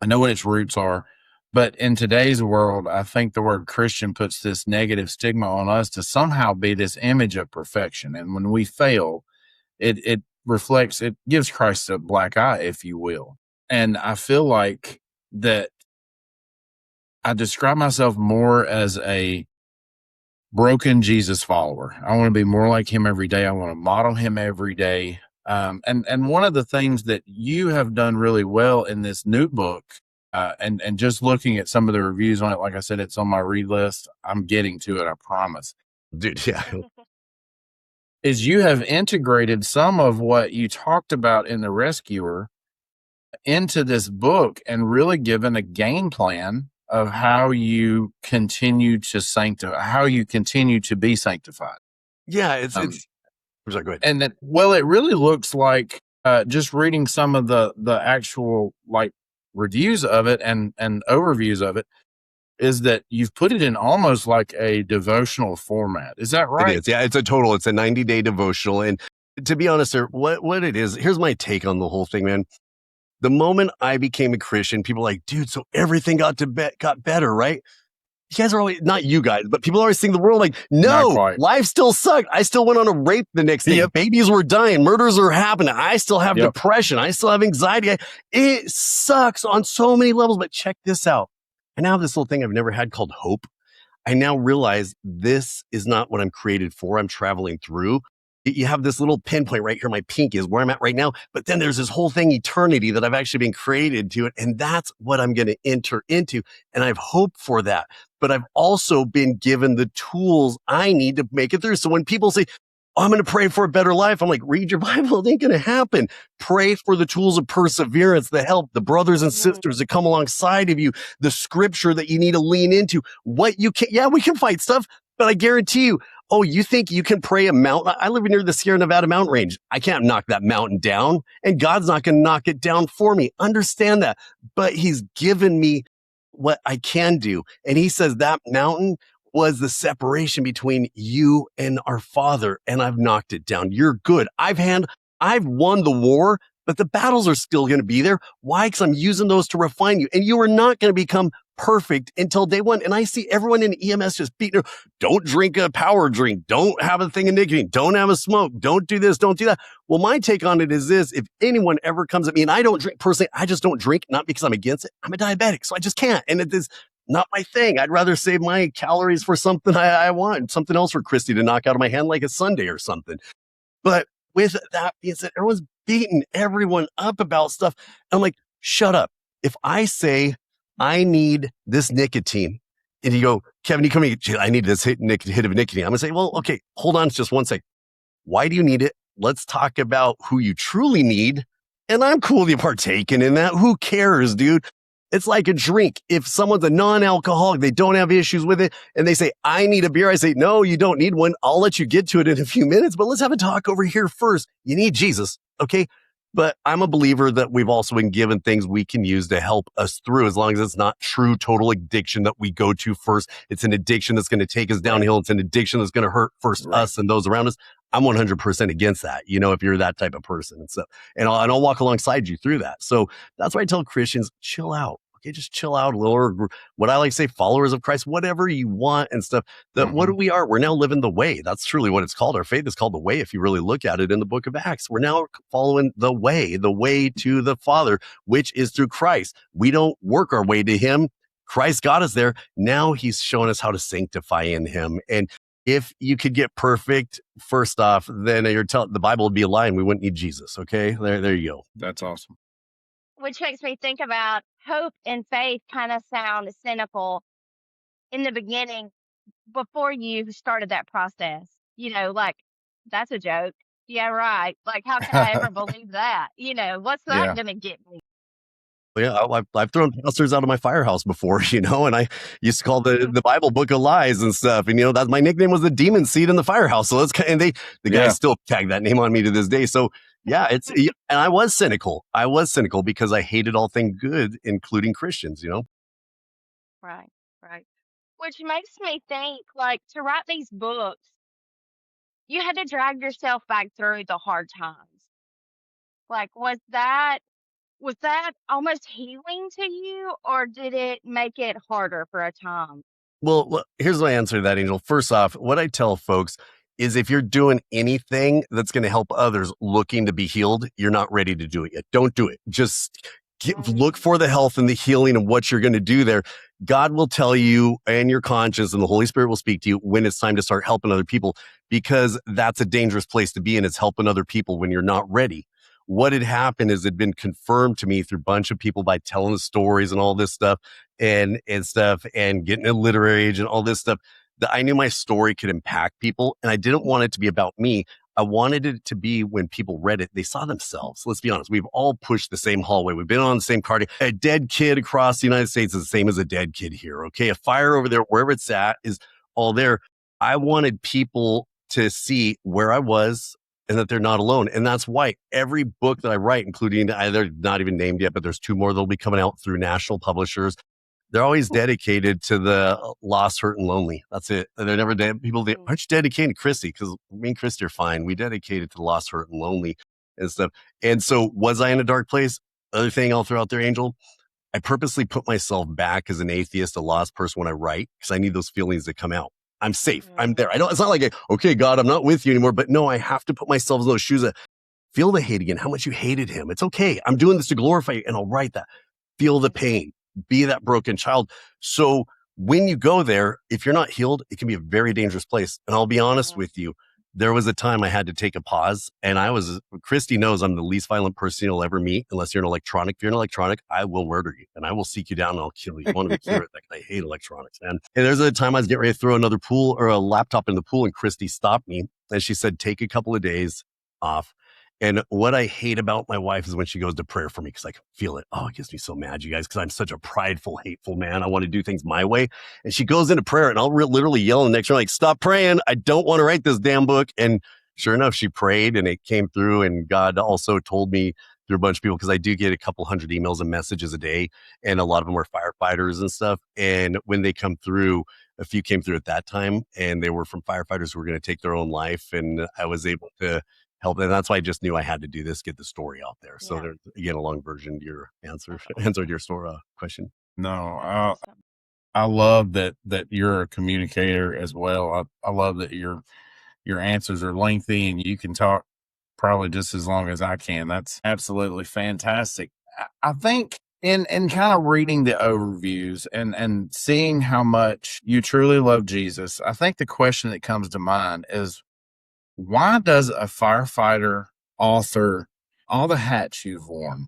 I know what its roots are. But in today's world, I think the word Christian puts this negative stigma on us to somehow be this image of perfection. And when we fail, it reflects, it gives Christ a black eye, if you will. And I feel like that I describe myself more as a broken Jesus follower. I want to be more like him every day. I want to model him every day. And one of the things that you have done really well in this new book, and just looking at some of the reviews on it, like I said, it's on my read list. I'm getting to it, I promise. Dude, yeah. Is you have integrated some of what you talked about in The Rescuer into this book and really given a game plan of how you continue to sanctify, how you continue to be sanctified. Yeah, it's I'm sorry, go ahead. And that, well, it really looks like just reading some of the actual like reviews of it and overviews of it, is that you've put it in almost like a devotional format. Is that right? It is. Yeah, it's a 90-day devotional. And to be honest, sir, what it is, here's my take on the whole thing, man. The moment I became a Christian, people are like, dude, so everything got better, right? You guys are always, not you guys, but people always think the world like, no, life still sucked. I still went on a rape the next day. Yep. Babies were dying. Murders are happening. I still have depression. I still have anxiety. It sucks on so many levels, but check this out. I now have this little thing I've never had called hope. I now realize this is not what I'm created for. I'm traveling through. You have this little pinpoint right here. My pink is where I'm at right now. But then there's this whole thing, eternity, that I've actually been created to it. And that's what I'm going to enter into. And I have hope for that. But I've also been given the tools I need to make it through. So when people say, oh, I'm going to pray for a better life, I'm like, read your Bible. It ain't going to happen. Pray for the tools of perseverance, the help, the brothers and sisters that come alongside of you, the scripture that you need to lean into. What you can, we can fight stuff, but I guarantee you, oh, you think you can pray a mountain? I live near the Sierra Nevada mountain range. I can't knock that mountain down, and God's not going to knock it down for me. Understand that. But he's given me what I can do. And he says that mountain was the separation between you and our Father, and I've knocked it down. You're good. I've won the war, but the battles are still going to be there. Why? Because I'm using those to refine you, and you are not going to become perfect until day one. And I see everyone in EMS just beating her. Don't drink a power drink. Don't have a thing of nicotine. Don't have a smoke. Don't do this. Don't do that. Well, my take on it is this. If anyone ever comes at me, and I don't drink personally, I just don't drink, not because I'm against it. I'm a diabetic, so I just can't. And it is not my thing. I'd rather save my calories for something I want, something else for Christy to knock out of my hand, like a Sunday or something. But with that being said, everyone's beating everyone up about stuff. I'm like, shut up. If I say I need this nicotine, and you go, Kevin, you come here, I need this hit of nicotine. I'm going to say, well, okay, hold on just one sec. Why do you need it? Let's talk about who you truly need. And I'm cool to partaking in that. Who cares, dude? It's like a drink. If someone's a non-alcoholic, they don't have issues with it, and they say, I need a beer, I say, no, you don't need one. I'll let you get to it in a few minutes, but let's have a talk over here first. You need Jesus, okay? But I'm a believer that we've also been given things we can use to help us through, as long as it's not true total addiction that we go to first. It's an addiction that's going to take us downhill. It's an addiction that's going to hurt first us and those around us. I'm 100% against that, if you're that type of person. And so, and I'll walk alongside you through that. So that's why I tell Christians, chill out. Okay, just chill out a little, or what I like to say, followers of Christ, whatever you want and stuff. That what we are, we're now living the way. That's truly what it's called. Our faith is called the way. If you really look at it in the book of Acts, we're now following the way to the Father, which is through Christ. We don't work our way to him. Christ got us there. Now he's showing us how to sanctify in him. And if you could get perfect, first off, then the Bible would be a lie and we wouldn't need Jesus. Okay. There you go. That's awesome. Which makes me think about hope and faith kind of sound cynical in the beginning before you started that process. Like, that's a joke. Yeah, right. Like, how could I ever believe that? What's that Yeah. going to get me? Yeah, I've thrown pastors out of my firehouse before, and I used to call the Bible book of lies and stuff. And, that my nickname was the demon seed in the firehouse. So the Yeah. guys still tag that name on me to this day. So yeah, and I was cynical. I was cynical because I hated all things good, including Christians, Right, right. Which makes me think, like, to write these books, you had to drag yourself back through the hard times. Like, was that almost healing to you, or did it make it harder for a time? Well, look, here's my answer to that, Angel. First off, what I tell folks is if you're doing anything that's going to help others looking to be healed, you're not ready to do it yet. Don't do it. Just look for the health and the healing and what you're going to do there. God will tell you, and your conscience and the Holy Spirit will speak to you when it's time to start helping other people, because that's a dangerous place to be, and it's helping other people when you're not ready. What had happened is it'd been confirmed to me through a bunch of people by telling the stories and all this stuff and stuff and getting a literary agent, all this stuff, that I knew my story could impact people. And I didn't want it to be about me. I wanted it to be when people read it, they saw themselves. Let's be honest. We've all pushed the same hallway. We've been on the same car. A dead kid across the United States is the same as a dead kid here. Okay. A fire over there, wherever it's at, is all there. I wanted people to see where I was and that they're not alone. And that's why every book that I write, including they're not even named yet, but there's 2 more that'll be coming out through national publishers. They're always dedicated to the lost, hurt, and lonely. That's it. They're never dead. People, aren't you dedicated to Christy? Because me and Christy are fine. We dedicated to the lost, hurt, and lonely and stuff. And so was I in a dark place? Other thing I'll throw out there, Angel, I purposely put myself back as an atheist, a lost person when I write, because I need those feelings to come out. I'm safe. I'm there. It's not like, okay, God, I'm not with you anymore. But no, I have to put myself in those shoes. Feel the hate again, how much you hated him. It's okay. I'm doing this to glorify you, and I'll write that. Feel the pain. Be that broken child. So when you go there, if you're not healed, it can be a very dangerous place. And I'll be honest with you, there was a time I had to take a pause, and Christy knows I'm the least violent person you'll ever meet, unless you're an electronic. If you're an electronic, I will murder you, and I will seek you down, and I'll kill you. You want to hear it? Like, I hate electronics, man. And there's a time I was getting ready to throw another pool or a laptop in the pool, and Christy stopped me, and she said, take a couple of days off. And what I hate about my wife is when she goes to prayer for me, because I can feel it. Oh, it gets me so mad, you guys, because I'm such a prideful, hateful man. I want to do things my way. And she goes into prayer, and I'll literally yell in the next room, like, stop praying. I don't want to write this damn book. And sure enough, she prayed, and it came through. And God also told me through a bunch of people, because I do get a couple hundred emails and messages a day, and a lot of them are firefighters and stuff. And when they come through, a few came through at that time, and they were from firefighters who were going to take their own life. And I was able to help. And that's why I just knew I had to do this, get the story out there. So there's, again, a long version to your answer to your story question. No, I love that you're a communicator as well. I love that your answers are lengthy and you can talk probably just as long as I can. That's absolutely fantastic. I think in kind of reading the overviews and seeing how much you truly love Jesus, I think the question that comes to mind is, why does a firefighter, author, all the hats you've worn,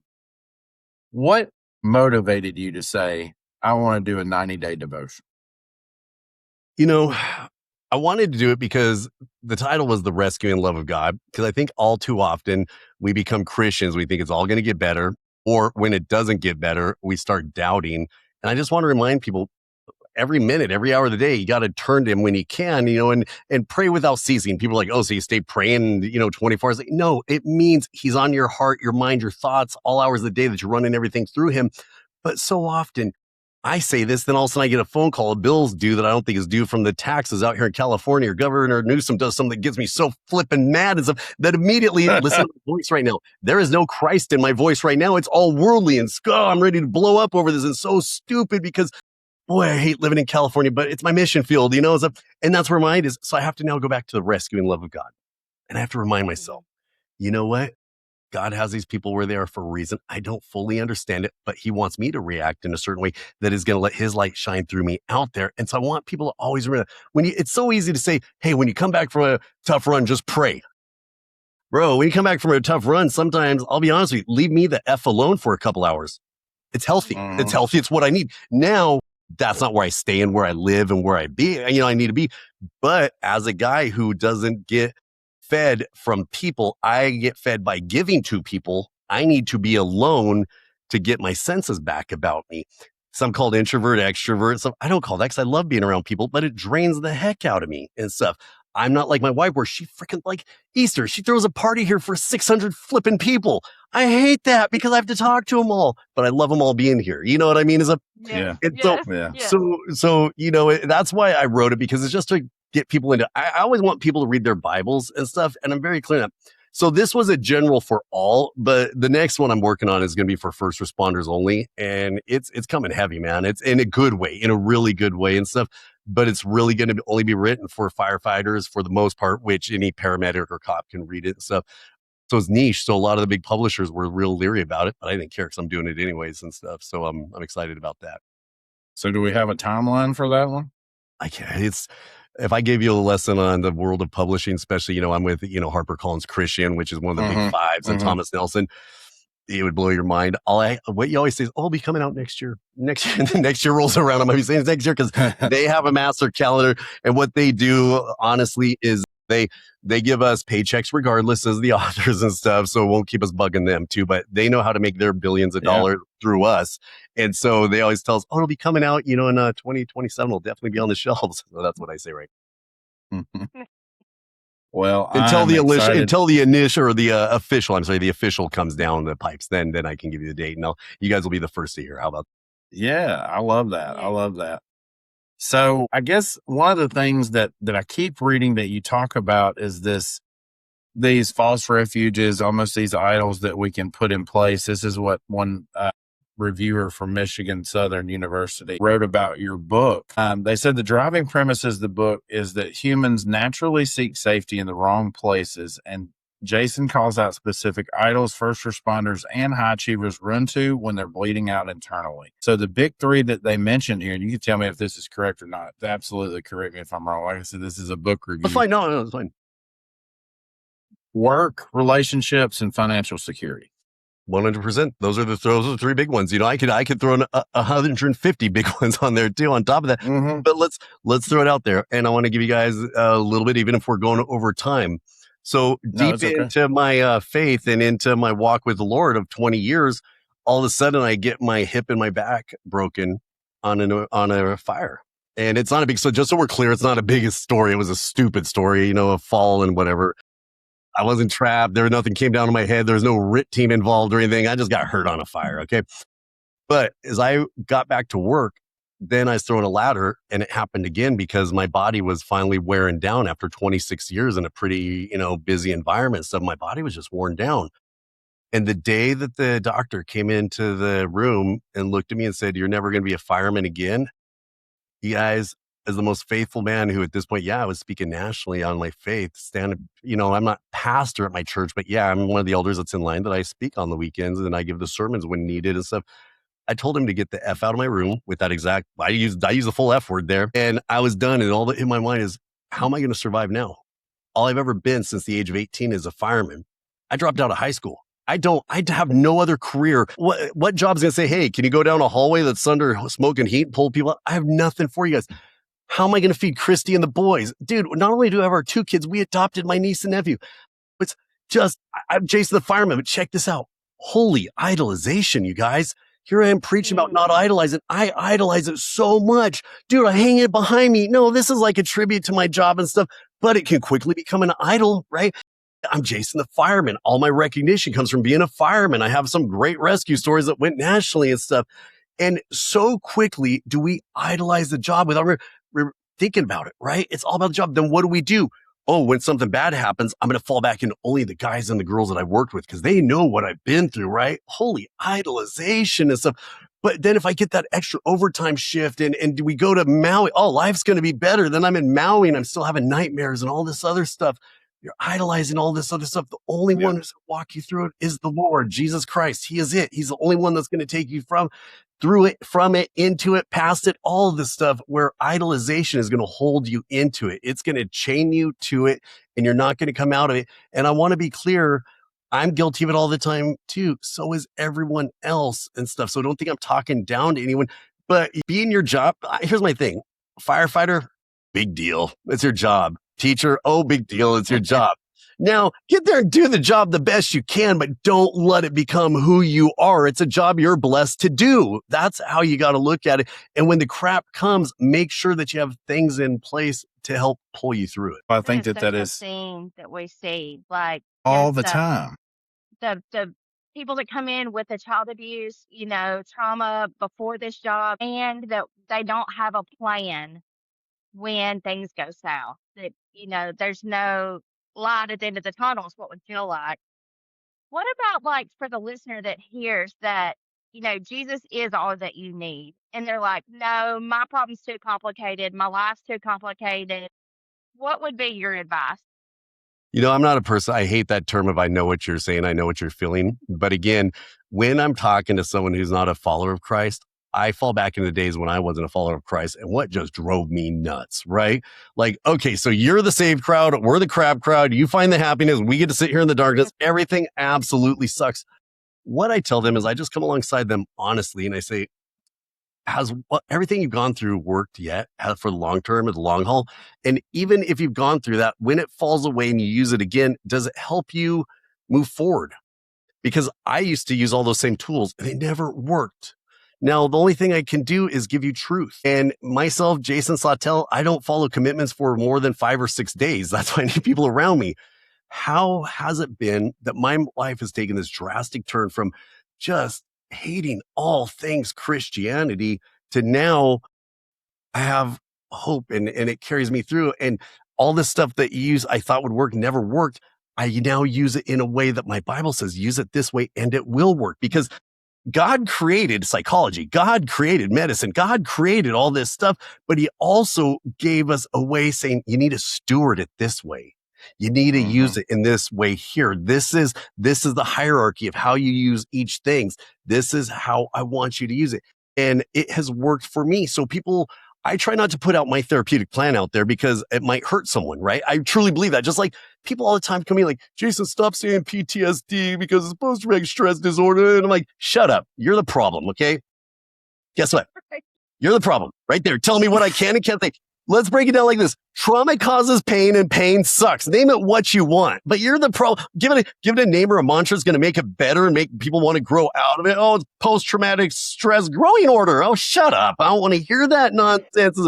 what motivated you to say, I want to do a 90-day devotion? I wanted to do it because the title was The Rescuing Love of God, because I think all too often we become Christians. We think it's all going to get better. Or when it doesn't get better, we start doubting. And I just want to remind people, every minute, every hour of the day, you got to turn to him when you can, and pray without ceasing. People are like, oh, so you stay praying, 24 hours. Like, no, it means he's on your heart, your mind, your thoughts, all hours of the day that you're running everything through him. But so often I say this, then all of a sudden I get a phone call, a bill's due that I don't think is due from the taxes out here in California, or Governor Newsom does something that gets me so flipping mad and stuff that immediately, listen to my voice right now. There is no Christ in my voice right now. It's all worldly and I'm ready to blow up over this, and so stupid because, boy, I hate living in California, but it's my mission field, and that's where my mind is. So I have to now go back to the rescuing love of God. And I have to remind myself, you know what? God has these people where they are for a reason. I don't fully understand it, but he wants me to react in a certain way that is going to let his light shine through me out there. And so I want people to always remember it's so easy to say, hey, when you come back from a tough run, just pray. Bro, when you come back from a tough run, sometimes I'll be honest with you, leave me the F alone for a couple hours. It's healthy. Mhm. It's healthy. It's what I need. Now, that's not where I stay and where I live and where I be, I need to be. But as a guy who doesn't get fed from people, I get fed by giving to people. I need to be alone to get my senses back about me. Some called introvert, extrovert. Some I don't call that because I love being around people, but it drains the heck out of me and stuff. I'm not like my wife where she freaking like Easter. She throws a party here for 600 flipping people. I hate that because I have to talk to them all, but I love them all being here. You know what I mean? Yes. And so, Yeah. Yes. so that's why I wrote it, because it's just to get people into. I always want people to read their Bibles and stuff, and I'm very clear on that. So this was a general for all, but the next one I'm working on is going to be for first responders only, and it's coming heavy, man. It's in a good way, in a really good way and stuff. But it's really going to only be written for firefighters for the most part, which any paramedic or cop can read it and stuff. So it's niche. So a lot of the big publishers were real leery about it, but I didn't care because I'm doing it anyways and stuff. So I'm excited about that. So do we have a timeline for that one? I can't. If I gave you a lesson on the world of publishing, especially, I'm with, HarperCollins Christian, which is one of the big fives, and Thomas Nelson, it would blow your mind. What you always say is, it'll be coming out next year. Next year, the next year rolls around. I might be saying it's next year because they have a master calendar. And what they do, honestly, is they give us paychecks regardless as the authors and stuff. So it won't keep us bugging them too, but they know how to make their billions of dollars through us. And so they always tell us, it'll be coming out, in 2027. It'll definitely be on the shelves. So that's what I say, right? Well, until I'm the excited. initial or the official comes down the pipes, then I can give you the date, and you guys will be the first to hear. How about? Yeah, I love that. I love that. So I guess one of the things that I keep reading that you talk about is these false refuges, almost these idols that we can put in place. This is what one reviewer from Michigan Southern University wrote about your book. They said the driving premise of the book is that humans naturally seek safety in the wrong places, and Jason calls out specific idols first responders and high achievers run to when they're bleeding out internally. So the big three that they mentioned here, and you can tell me if this is correct or not. Absolutely correct me if I'm wrong. Like I said, this is a book review. It's fine. No, it's fine. Work, relationships, and financial security. 100%. Those are the three big ones. I could throw in 150 big ones on there too, on top of that. But let's throw it out there. And I want to give you guys a little bit, even if we're going over time. So deep into my faith and into my walk with the Lord of 20 years, all of a sudden I get my hip and my back broken on a fire. And it's not a big, so just so we're clear, it's not a big story. It was a stupid story, a fall and whatever. I wasn't trapped. Nothing came down on my head. There's no RIT team involved or anything. I just got hurt on a fire. Okay. But as I got back to work, then I was throwing a ladder, and it happened again because my body was finally wearing down after 26 years in a pretty, busy environment. So my body was just worn down. And the day that the doctor came into the room and looked at me and said, "You're never going to be a fireman again," you guys, as the most faithful man who at this point, I was speaking nationally on my faith, I'm not pastor at my church, but I'm one of the elders that's in line that I speak on the weekends and I give the sermons when needed and stuff. I told him to get the F out of my room with that exact, I use the full F word there, and I was done. And all that in my mind is, how am I going to survive now? All I've ever been since the age of 18 is a fireman. I dropped out of high school. I have no other career. What job's going to say, hey, can you go down a hallway that's under smoke and heat and pull people out? I have nothing for you guys. How am I going to feed Christy and the boys? Dude, not only do we have our 2 kids, we adopted my niece and nephew. It's just, I'm Jason the fireman, but check this out. Holy idolization, you guys. Here I am preaching about not idolizing. I idolize it so much. Dude, I hang it behind me. No, this is like a tribute to my job and stuff, but it can quickly become an idol, right? I'm Jason the fireman. All my recognition comes from being a fireman. I have some great rescue stories that went nationally and stuff. And so quickly do we idolize the job without we're thinking about it, right? It's all about the job. Then what do? Oh, when something bad happens, I'm going to fall back into only the guys and the girls that I've worked with because they know what I've been through, right? Holy idolization and stuff. But then if I get that extra overtime shift and we go to Maui, life's going to be better. Then I'm in Maui and I'm still having nightmares and all this other stuff. You're idolizing all this other stuff. The only one who's going to walk you through it is the Lord, Jesus Christ. He is it. He's the only one that's going to take you through it, from it, into it, past it, all of this stuff where idolization is going to hold you into it. It's going to chain you to it and you're not going to come out of it. And I want to be clear, I'm guilty of it all the time too. So is everyone else and stuff. So don't think I'm talking down to anyone, but being your job. Here's my thing. Firefighter, big deal. It's your job. Teacher, oh, big deal. It's your job. Now get there and do the job the best you can, but don't let it become who you are. It's a job you're blessed to do. That's how you got to look at it. And when the crap comes, make sure that you have things in place to help pull you through it. I think That that is is a thing that we see, like all just the time. the people that come in with the child abuse, trauma before this job, and that they don't have a plan when things go south. That there's no light at the end of the tunnel is what we feel like. What about, like, for the listener that hears that, Jesus is all that you need, and they're like, no, my problem's too complicated, my life's too complicated. What would be your advice? I'm not a person, I hate that term of I know what you're saying, I know what you're feeling. But again, when I'm talking to someone who's not a follower of Christ, I fall back into the days when I wasn't a follower of Christ and what just drove me nuts, right? Like, okay, so you're the saved crowd, we're the crap crowd, you find the happiness, we get to sit here in the darkness, everything absolutely sucks. What I tell them is I just come alongside them honestly and I say, has everything you've gone through worked yet for the long term or the long haul? And even if you've gone through that, when it falls away and you use it again, does it help you move forward? Because I used to use all those same tools and they never worked. Now, the only thing I can do is give you truth. And myself, Jason Sautel, I don't follow commitments for more than 5 or 6 days. That's why I need people around me. How has it been that my life has taken this drastic turn from just hating all things Christianity to now I have hope and it carries me through, and all this stuff that you use I thought would work never worked. I now use it in a way that my Bible says use it this way and it will work, because God created psychology, God created medicine, God created all this stuff, but he also gave us a way saying you need to steward it this way. You need to use it in this way here. This is the hierarchy of how you use each thing. This is how I want you to use it. And it has worked for me. So I try not to put out my therapeutic plan out there because it might hurt someone, right? I truly believe that. Just like people all the time come in like, Jason, stop saying PTSD because it's post-traumatic stress disorder. And I'm like, shut up. You're the problem, okay? Guess what? You're the problem right there. Tell me what I can and can't think. Let's break it down like this. Trauma causes pain and pain sucks. Name it what you want, but you're the problem. Give it a name or a mantra is going to make it better and make people want to grow out of it. Oh, it's post-traumatic stress growing order. Oh, shut up. I don't want to hear that nonsense.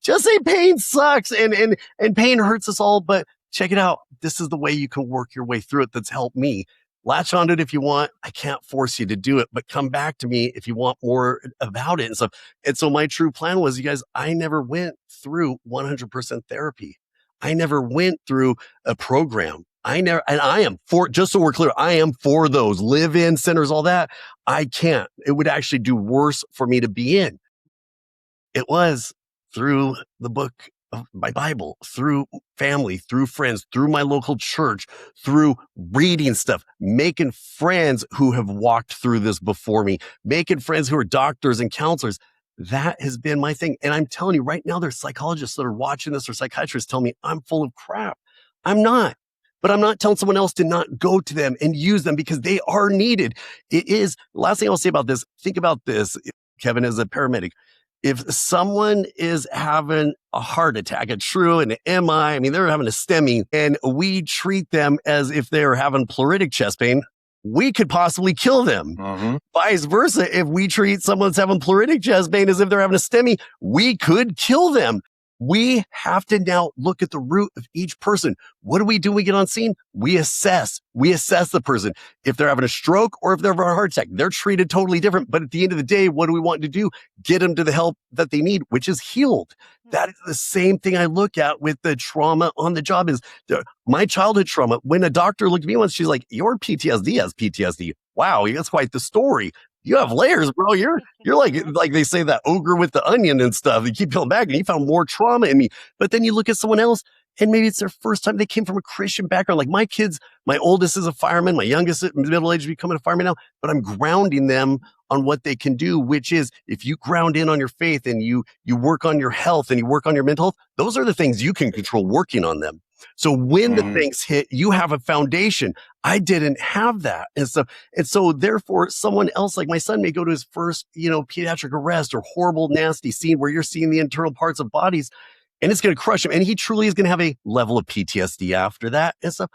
Just say pain sucks and pain hurts us all, but check it out. This is the way you can work your way through it. That's helped me. Latch onto it if you want. I can't force you to do it, but come back to me if you want more about it and stuff. And so my true plan was, you guys, I never went through 100% therapy. I never went through a program. And I am for, just so we're clear, I am for those live-in centers, all that. I can't. It would actually do worse for me to be in. It was through the book of my Bible, through family, through friends, through my local church, through reading stuff, making friends who have walked through this before me, making friends who are doctors and counselors. That has been my thing. And I'm telling you right now, there's psychologists that are watching this or psychiatrists tell me I'm full of crap. I'm not. But I'm not telling someone else to not go to them and use them because they are needed. It is. Last thing I'll say about this, think about this, Kevin, as a paramedic. If someone is having a heart attack, a true, an MI, I mean, they're having a STEMI, and we treat them as if they're having pleuritic chest pain, we could possibly kill them. Vice versa, if we treat someone that's having pleuritic chest pain as if they're having a STEMI, we could kill them. We have to now look at the root of each person. What do? When we get on scene? We assess the person. If they're having a stroke or if they're having a heart attack, they're treated totally different. But at the end of the day, what do we want to do? Get them to the help that they need, which is healed. That is the same thing I look at with the trauma on the job. Is my childhood trauma. When a doctor looked at me once, she's like, your PTSD has PTSD. Wow, that's quite the story. You have layers, bro. You're like they say that ogre with the onion and stuff. You keep peeling back and you found more trauma in me. But then you look at someone else, And maybe it's their first time they came from a Christian background. Like my kids, my oldest is a fireman, my youngest is middle-aged becoming a fireman now, but I'm grounding them on what they can do, which is if you ground in on your faith and you work on your health and you work on your mental health, those are the things you can control working on them. So when the things hit, you have a foundation. I didn't have that. And so therefore someone else like my son may go to his first, pediatric arrest or horrible, nasty scene where you're seeing the internal parts of bodies and it's going to crush him. And he truly is going to have a level of PTSD after that and stuff.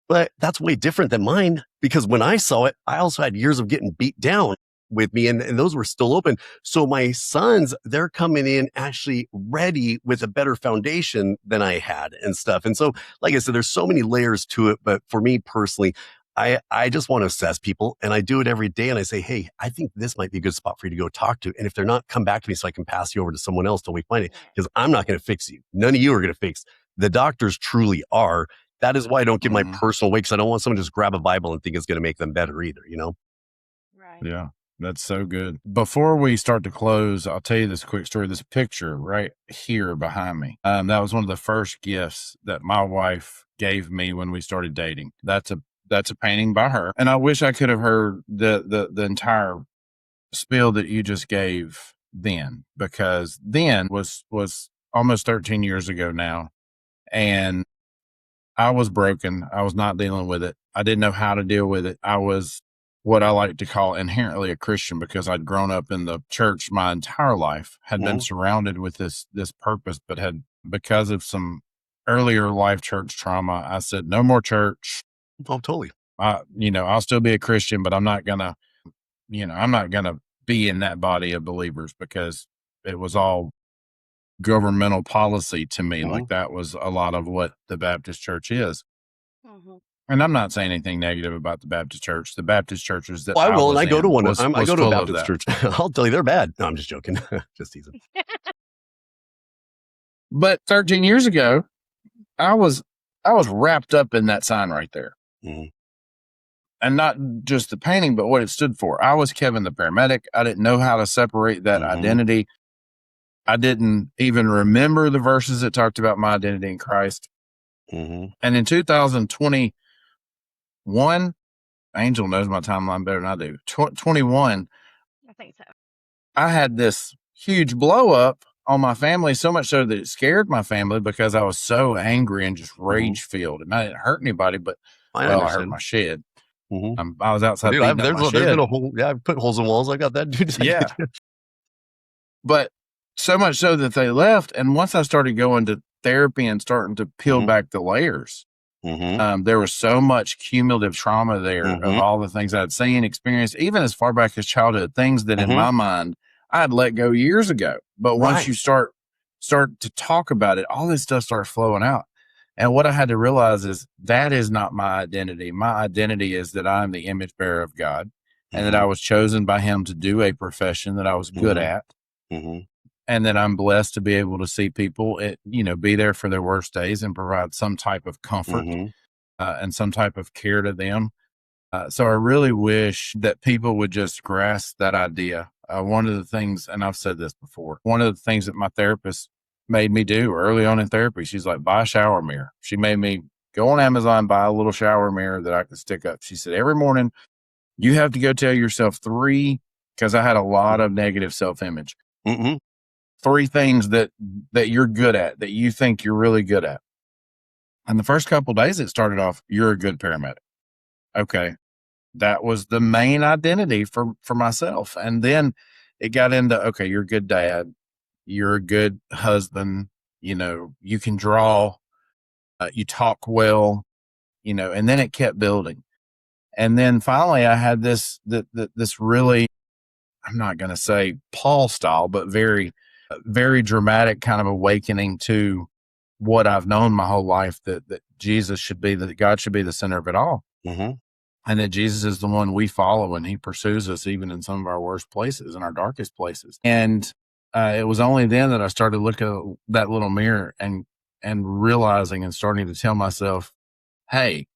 But that's way different than mine because when I saw it, I also had years of getting beat down with me and those were still open. So my sons, they're coming in actually ready with a better foundation than I had and stuff. And so, like I said, there's so many layers to it. But for me personally, I just want to assess people and I do it every day. And I say, hey, I think this might be a good spot for you to go talk to. And if they're not, come back to me so I can pass you over to someone else till we find it. Because I'm not going to fix you. None of you are going to fix. The doctors truly are. That is why I don't give my personal way because I don't want someone to just grab a Bible and think it's going to make them better either, Right. Yeah, that's so good. Before we start to close, I'll tell you this quick story. This picture right here behind me. That was one of the first gifts that my wife gave me when we started dating. That's a painting by her. And I wish I could have heard the entire spiel that you just gave then, because then was almost 13 years ago now. And I was broken. I was not dealing with it. I didn't know how to deal with it. I was what I like to call inherently a Christian because I'd grown up in the church my entire life, had been surrounded with this purpose, but had, because of some earlier life church trauma, I said, no more church. Oh, totally. I'll still be a Christian, but I'm not gonna be in that body of believers because it was all governmental policy to me. Like that was a lot of what the Baptist church is. And I'm not saying anything negative about the Baptist church. The Baptist churches that I will, and I go to one. I go to a Baptist church. I'll tell you, they're bad. No, I'm just joking. Just teasing. But 13 years ago, I was wrapped up in that sign right there. And not just the painting, but what it stood for. I was Kevin the paramedic. I didn't know how to separate that identity. I didn't even remember the verses that talked about my identity in Christ. And in 2021, Angel knows my timeline better than I do. 21, I think so. I had this huge blow up on my family, so much so that it scared my family because I was so angry and just rage filled. And I didn't hurt anybody, but I hurt my shed. I was outside. Dude, there's been a hole. Yeah, I've put holes in walls. I got that, dude. Yeah. But so much so that they left. And once I started going to therapy and starting to peel back the layers, there was so much cumulative trauma there of all the things I'd seen, experienced, even as far back as childhood, things that in my mind I'd let go years ago. But once you start to talk about it, all this stuff starts flowing out. And what I had to realize is that is not my identity. My identity is that I'm the image bearer of God and that I was chosen by him to do a profession that I was good at. And that I'm blessed to be able to see people, be there for their worst days and provide some type of comfort and some type of care to them. So I really wish that people would just grasp that idea. One of the things, and I've said this before, one of the things that my therapist made me do early on in therapy, she's like, buy a shower mirror. She made me go on Amazon, buy a little shower mirror that I could stick up. She said, every morning you have to go tell yourself because I had a lot of negative self-image. 3 things that you're good at, that you think you're really good at. And the first couple of days it started off, you're a good paramedic. Okay. That was the main identity for myself. And then it got into, okay, you're a good dad. You're a good husband. You can draw, you talk well, and then it kept building. And then finally I had this really, I'm not going to say Paul style, but very, very dramatic kind of awakening to what I've known my whole life, that Jesus should be, that God should be the center of it all. And that Jesus is the one we follow and he pursues us even in some of our worst places and our darkest places. And it was only then that I started looking at that little mirror and realizing and starting to tell myself, hey,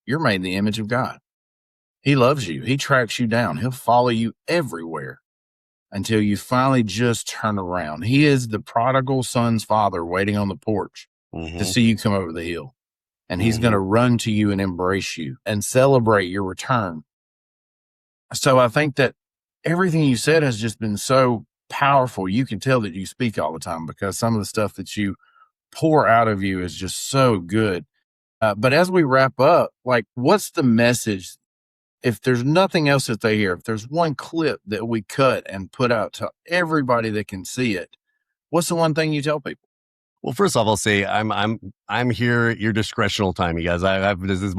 you're made in the image of God. He loves you. He tracks you down. He'll follow you everywhere until you finally just turn around. He is the prodigal son's father waiting on the porch, to see you come over the hill. And he's going to run to you and embrace you and celebrate your return. So I think that everything you said has just been so powerful. You can tell that you speak all the time because some of the stuff that you pour out of you is just so good. But as we wrap up, like, what's the message? If there's nothing else that they hear, if there's one clip that we cut and put out to everybody that can see it, what's the one thing you tell people? Well, first off, I'll say I'm here at your discretional time, you guys. This is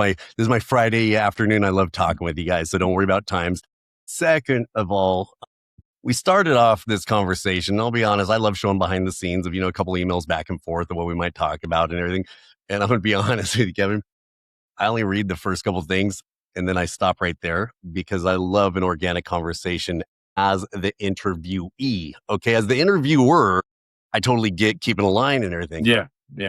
my Friday afternoon. I love talking with you guys, so don't worry about times. Second of all, we started off this conversation. I'll be honest, I love showing behind the scenes of, a couple emails back and forth of what we might talk about and everything. And I'm going to be honest with you, Kevin. I only read the first couple things and then I stop right there because I love an organic conversation as the interviewee. Okay. As the interviewer, I totally get keeping a line and everything. Yeah.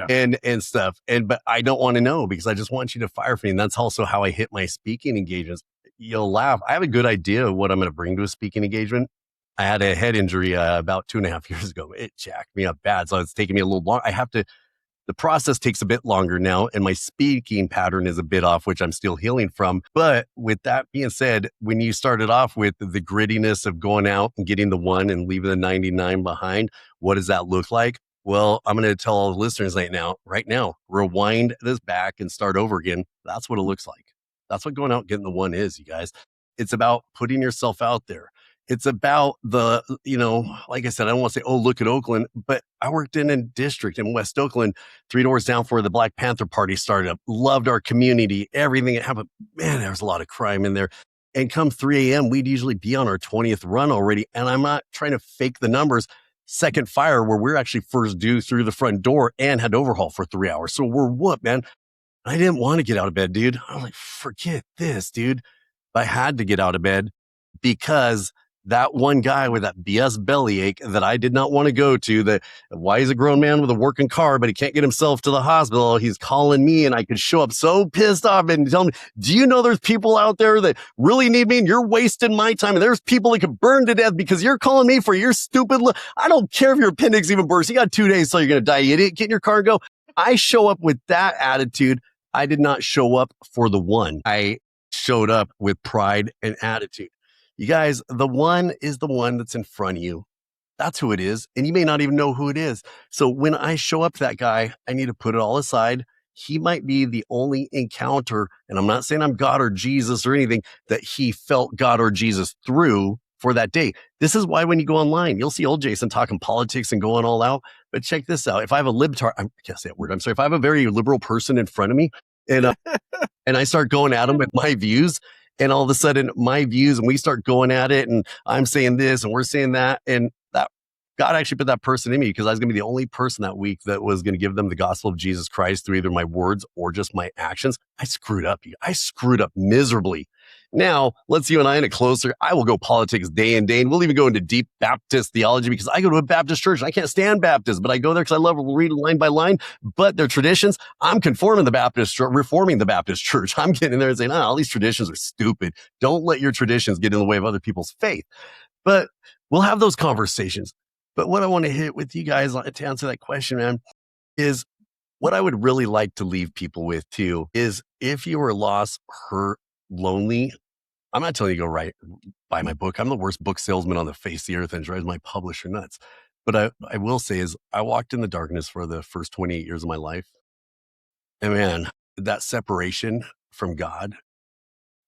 And stuff. But I don't want to know because I just want you to fire for me. And that's also how I hit my speaking engagements. You'll laugh. I have a good idea of what I'm going to bring to a speaking engagement. I had a head injury about 2.5 years ago. It jacked me up bad. So it's taking me a little long. The process takes a bit longer now, and my speaking pattern is a bit off, which I'm still healing from. But with that being said, when you started off with the grittiness of going out and getting the one and leaving the 99 behind, what does that look like? Well, I'm going to tell all the listeners right now, rewind this back and start over again. That's what it looks like. That's what going out and getting the one is, you guys. It's about putting yourself out there. It's about like I said, I don't want to say, oh, look at Oakland, but I worked in a district in West Oakland, 3 doors down where the Black Panther Party started up. Loved our community, everything that happened. Man, there was a lot of crime in there. And come 3 a.m., we'd usually be on our 20th run already. And I'm not trying to fake the numbers. Second fire where we're actually first due through the front door and had overhaul for 3 hours. So we're whooped, man. I didn't want to get out of bed, dude. I was like, forget this, dude. I had to get out of bed because that one guy with that BS bellyache that I did not want to go to, that why is a grown man with a working car, but he can't get himself to the hospital? He's calling me and I could show up so pissed off and tell me, do you know there's people out there that really need me and you're wasting my time? And there's people that could burn to death because you're calling me for your stupid, I don't care if your appendix even bursts. You got 2 days, so you're going to die, you idiot. Get in your car and go. I show up with that attitude. I did not show up for the one. I showed up with pride and attitude. You guys, the one is the one that's in front of you. That's who it is. And you may not even know who it is. So when I show up to that guy, I need to put it all aside. He might be the only encounter, and I'm not saying I'm God or Jesus or anything, that he felt God or Jesus through for that day. This is why when you go online, you'll see old Jason talking politics and going all out. But check this out. If I have a libtard, I can't say that word. I'm sorry. If I have a very liberal person in front of me and I start going at him with my views, and all of a sudden my views, and we start going at it, and I'm saying this and we're saying that, and that God actually put that person in me because I was going to be the only person that week that was going to give them the gospel of Jesus Christ through either my words or just my actions. I screwed up. I screwed up miserably. Now, let's you and I in it closer. I will go politics day and day, and we'll even go into deep Baptist theology because I go to a Baptist church and I can't stand Baptists, but I go there because I love reading line by line, but their traditions, I'm reforming the Baptist church. I'm getting in there and saying, all these traditions are stupid. Don't let your traditions get in the way of other people's faith. But we'll have those conversations. But what I want to hit with you guys to answer that question, man, is what I would really like to leave people with too is if you were lost, hurt, lonely, I'm not telling you to go buy my book. I'm the worst book salesman on the face of the earth and drives my publisher nuts. But I will say is I walked in the darkness for the first 28 years of my life. And man, that separation from God,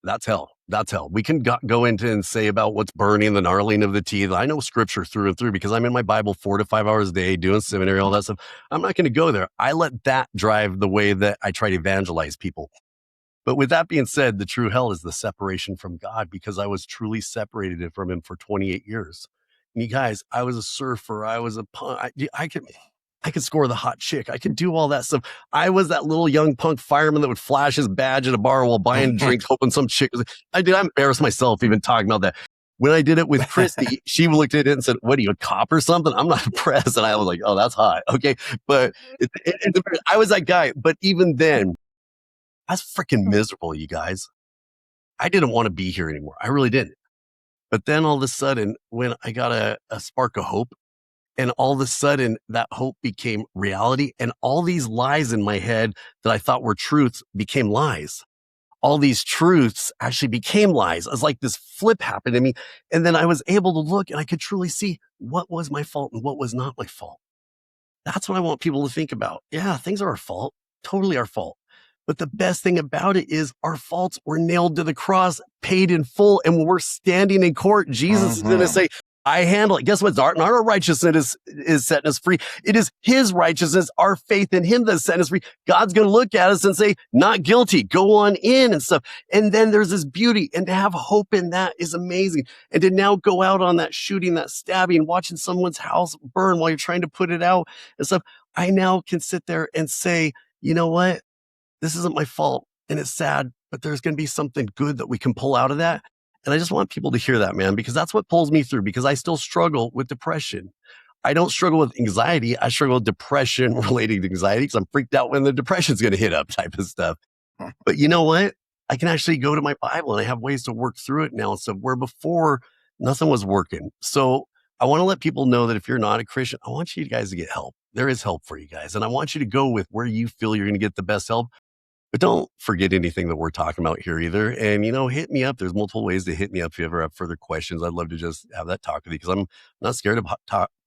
that's hell. That's hell. We can go into and say about what's burning, the gnarling of the teeth. I know scripture through and through because I'm in my Bible 4 to 5 hours a day doing seminary, all that stuff. I'm not going to go there. I let that drive the way that I try to evangelize people. But with that being said, the true hell is the separation from God because I was truly separated from him for 28 years. And you guys, I was a surfer. I was a punk. I could score the hot chick. I could do all that stuff. I was that little young punk fireman that would flash his badge at a bar while buying drinks, hoping some chick was. I embarrassed myself even talking about that. When I did it with Christy, she looked at it and said, what are you, a cop or something? I'm not impressed. And I was like, oh, that's hot. Okay. But I was that guy. But even then, I was freaking miserable, you guys. I didn't want to be here anymore. I really didn't. But then all of a sudden, when I got a spark of hope, And all of a sudden that hope became reality. And all these lies in my head that I thought were truths became lies. All these truths actually became lies. It was like this flip happened to me. And then I was able to look and I could truly see what was my fault and what was not my fault. That's what I want people to think about. Yeah, things are our fault, totally our fault. But the best thing about it is our faults were nailed to the cross, paid in full. And when we're standing in court, Jesus is going to say, I handle it. Guess what? Not our righteousness is setting us free. It is his righteousness, our faith in him that set us free. God's going to look at us and say, not guilty, go on in and stuff. And then there's this beauty, and to have hope in that is amazing. And to now go out on that shooting, that stabbing, watching someone's house burn while you're trying to put it out and stuff. I now can sit there and say, you know what? This isn't my fault and it's sad, but there's going to be something good that we can pull out of that. And I just want people to hear that, man, because that's what pulls me through, because I still struggle with depression. I don't struggle with anxiety. I struggle with depression relating to anxiety because I'm freaked out when the depression's going to hit up type of stuff. But you know what? I can actually go to my Bible and I have ways to work through it now. So where before nothing was working. So I want to let people know that if you're not a Christian, I want you guys to get help. There is help for you guys. And I want you to go with where you feel you're going to get the best help. But don't forget anything that we're talking about here either. And, hit me up. There's multiple ways to hit me up if you ever have further questions. I'd love to just have that talk with you because I'm not scared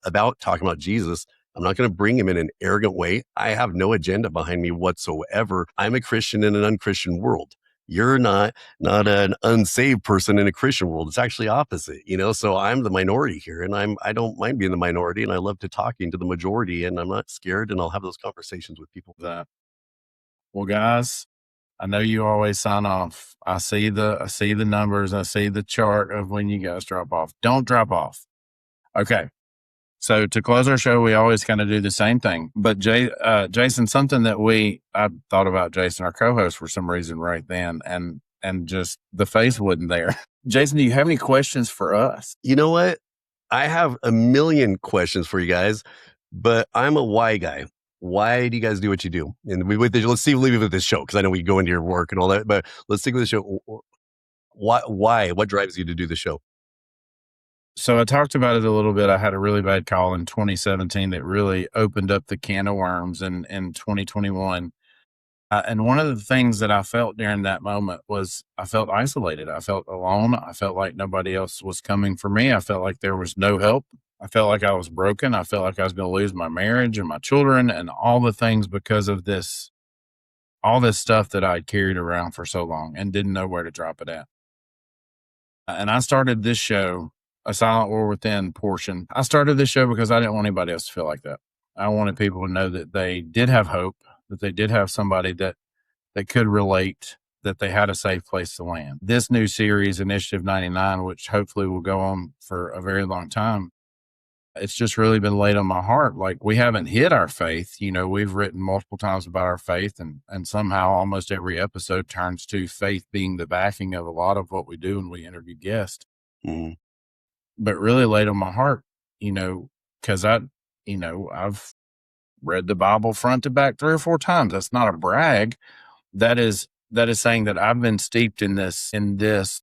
about talking about Jesus. I'm not going to bring him in an arrogant way. I have no agenda behind me whatsoever. I'm a Christian in an unchristian world. You're not an unsaved person in a Christian world. It's actually opposite, so I'm the minority here, and I don't mind being the minority, and I love to talking to the majority, and I'm not scared, and I'll have those conversations with people. Well, guys, I know you always sign off. I see the numbers. I see the chart of when you guys drop off. Don't drop off. Okay. So to close our show, we always kind of do the same thing. But Jason, something that I thought about Jason, our co-host, for some reason right then, and just the face wasn't there. Jason, do you have any questions for us? You know what? I have a million questions for you guys, but I'm a why guy. Why do you guys do what you do? And let's leave it with this show, because I know we go into your work and all that, but let's stick with the show. Why? What drives you to do the show? So I talked about it a little bit. I had a really bad call in 2017 that really opened up the can of worms in 2021. And one of the things that I felt during that moment was I felt isolated. I felt alone. I felt like nobody else was coming for me. I felt like there was no help. I felt like I was broken. I felt like I was going to lose my marriage and my children and all the things because of all this stuff that I'd carried around for so long and didn't know where to drop it at. And I started this show, A Silent War Within portion. I started this show because I didn't want anybody else to feel like that. I wanted people to know that they did have hope, that they did have somebody that could relate, that they had a safe place to land. This new series, Initiative 99, which hopefully will go on for a very long time, it's just really been laid on my heart. Like, we haven't hid our faith. We've written multiple times about our faith, and somehow almost every episode turns to faith being the backing of a lot of what we do when we interview guests. Mm-hmm. But really laid on my heart, because I've read the Bible front to back 3 or 4 times. That's not a brag. That is saying that I've been steeped in this.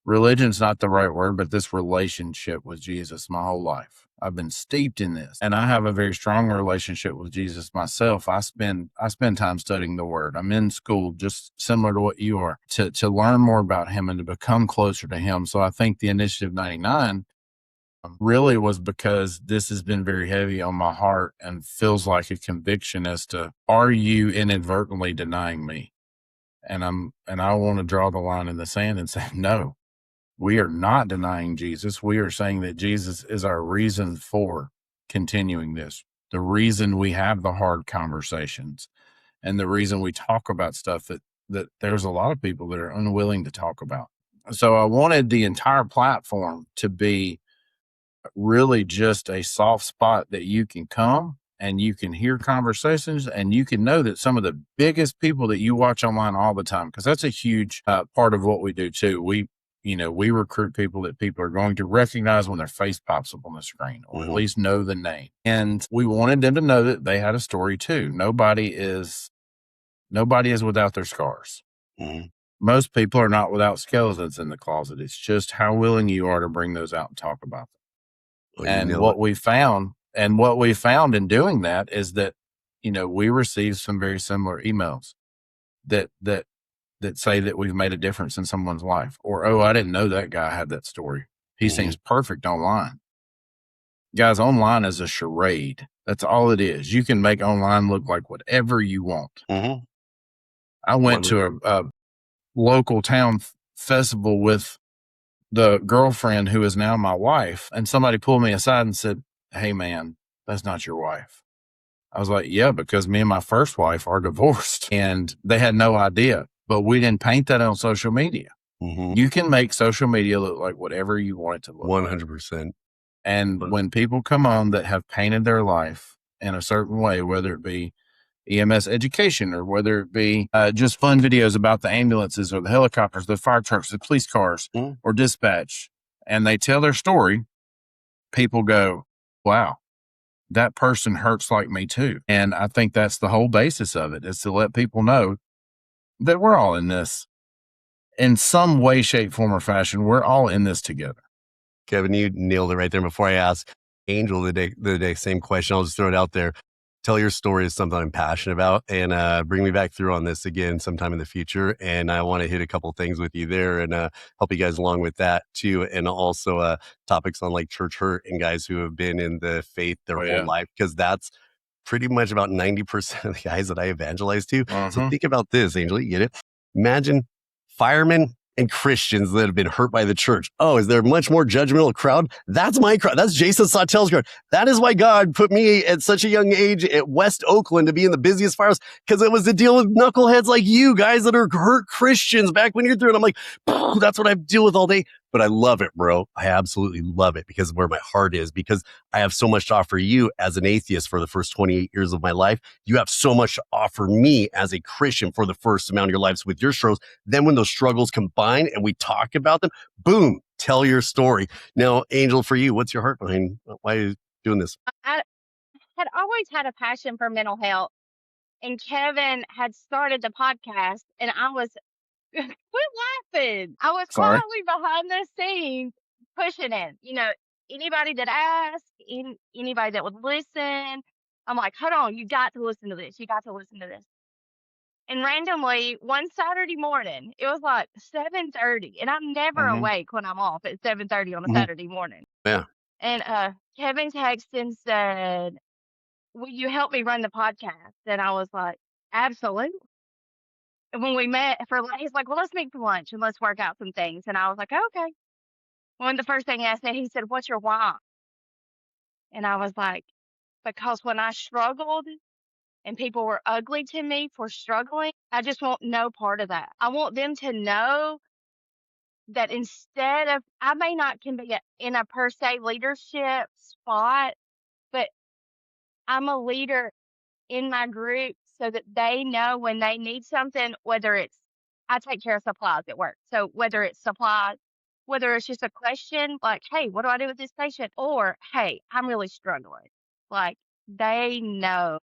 Religion's not the right word, but this relationship with Jesus my whole life. I've been steeped in this, and I have a very strong relationship with Jesus myself. I spend time studying the Word. I'm in school, just similar to what you are, to learn more about Him and to become closer to Him. So I think the Initiative 99 really was because this has been very heavy on my heart and feels like a conviction as to, are you inadvertently denying me? And I want to draw the line in the sand and say, no. We are not denying Jesus. We are saying that Jesus is our reason for continuing this, the reason we have the hard conversations, and the reason we talk about stuff that there's a lot of people that are unwilling to talk about. So I wanted the entire platform to be really just a soft spot that you can come and you can hear conversations, and you can know that some of the biggest people that you watch online all the time, because that's a huge part of what we do too. We recruit people that people are going to recognize when their face pops up on the screen, or at least know the name. And we wanted them to know that they had a story too. Nobody is without their scars. Mm-hmm. Most people are not without skeletons in the closet. It's just how willing you are to bring those out and talk about them. And what we found And what we found in doing that is that, we receive some very similar emails that say that we've made a difference in someone's life, or, oh, I didn't know that guy had that story. He seems perfect online. Guys, online is a charade. That's all it is. You can make online look like whatever you want. I went to a local town festival with the girlfriend who is now my wife, and somebody pulled me aside and said, "Hey man, that's not your wife." I was like, "Yeah, because me and my first wife are divorced." And they had no idea, but we didn't paint that on social media. You can make social media look like whatever you want it to look 100%. And when people come on that have painted their life in a certain way, whether it be EMS education or whether it be just fun videos about the ambulances or the helicopters, the fire trucks, the police cars or dispatch, and they tell their story, people go, wow, that person hurts like me too. And I think that's the whole basis of it, is to let people know that we're all in this in some way, shape, form, or fashion. We're all in this together. Kevin, you nailed it right there. Before I ask Angel the same question, I'll just throw it out there. Tell your story is something I'm passionate about, and bring me back through on this again sometime in the future. And I want to hit a couple things with you there and help you guys along with that too. And also topics on like church hurt and guys who have been in the faith their whole life, because that's pretty much about 90% of the guys that I evangelize to. So think about this, Angel, you get it? Imagine firemen and Christians that have been hurt by the church. Oh, is there a much more judgmental crowd? That's my crowd. That's Jason Sautel's crowd. That is why God put me at such a young age at West Oakland to be in the busiest fires, because it was to deal with knuckleheads like you guys that are hurt Christians back when you're through. And I'm like, that's what I deal with all day. But I love it, bro. I absolutely love it, because of where my heart is, because I have so much to offer you as an atheist for the first 28 years of my life. You have so much to offer me as a Christian for the first amount of your lives with your struggles. Then when those struggles combine and we talk about them, boom, tell your story. Now, Angel, for you, what's your heart behind why are you doing this? I had always had a passion for mental health, and Kevin had started the podcast, and I was quit laughing. I was Sorry. quietly behind the scenes pushing it. Anybody that asked, anybody that would listen, I'm like, hold on, you got to listen to this. You got to listen to this. And randomly, one Saturday morning, it was like 7:30, and I'm never awake when I'm off at 7:30 on a Saturday morning. Yeah. And Kevin texted and said, will you help me run the podcast? And I was like, absolutely. And when we met he's like, well, let's meet for lunch and let's work out some things. And I was like, okay. Well, and the first thing I said, he said, what's your why? And I was like, because when I struggled and people were ugly to me for struggling, I just want no part of that. I want them to know that instead of, I may not can be in a per se leadership spot, but I'm a leader in my group so that they know when they need something, whether it's, I take care of supplies at work. So whether it's supplies, whether it's just a question like, hey, what do I do with this patient? Or, hey, I'm really struggling. Like they know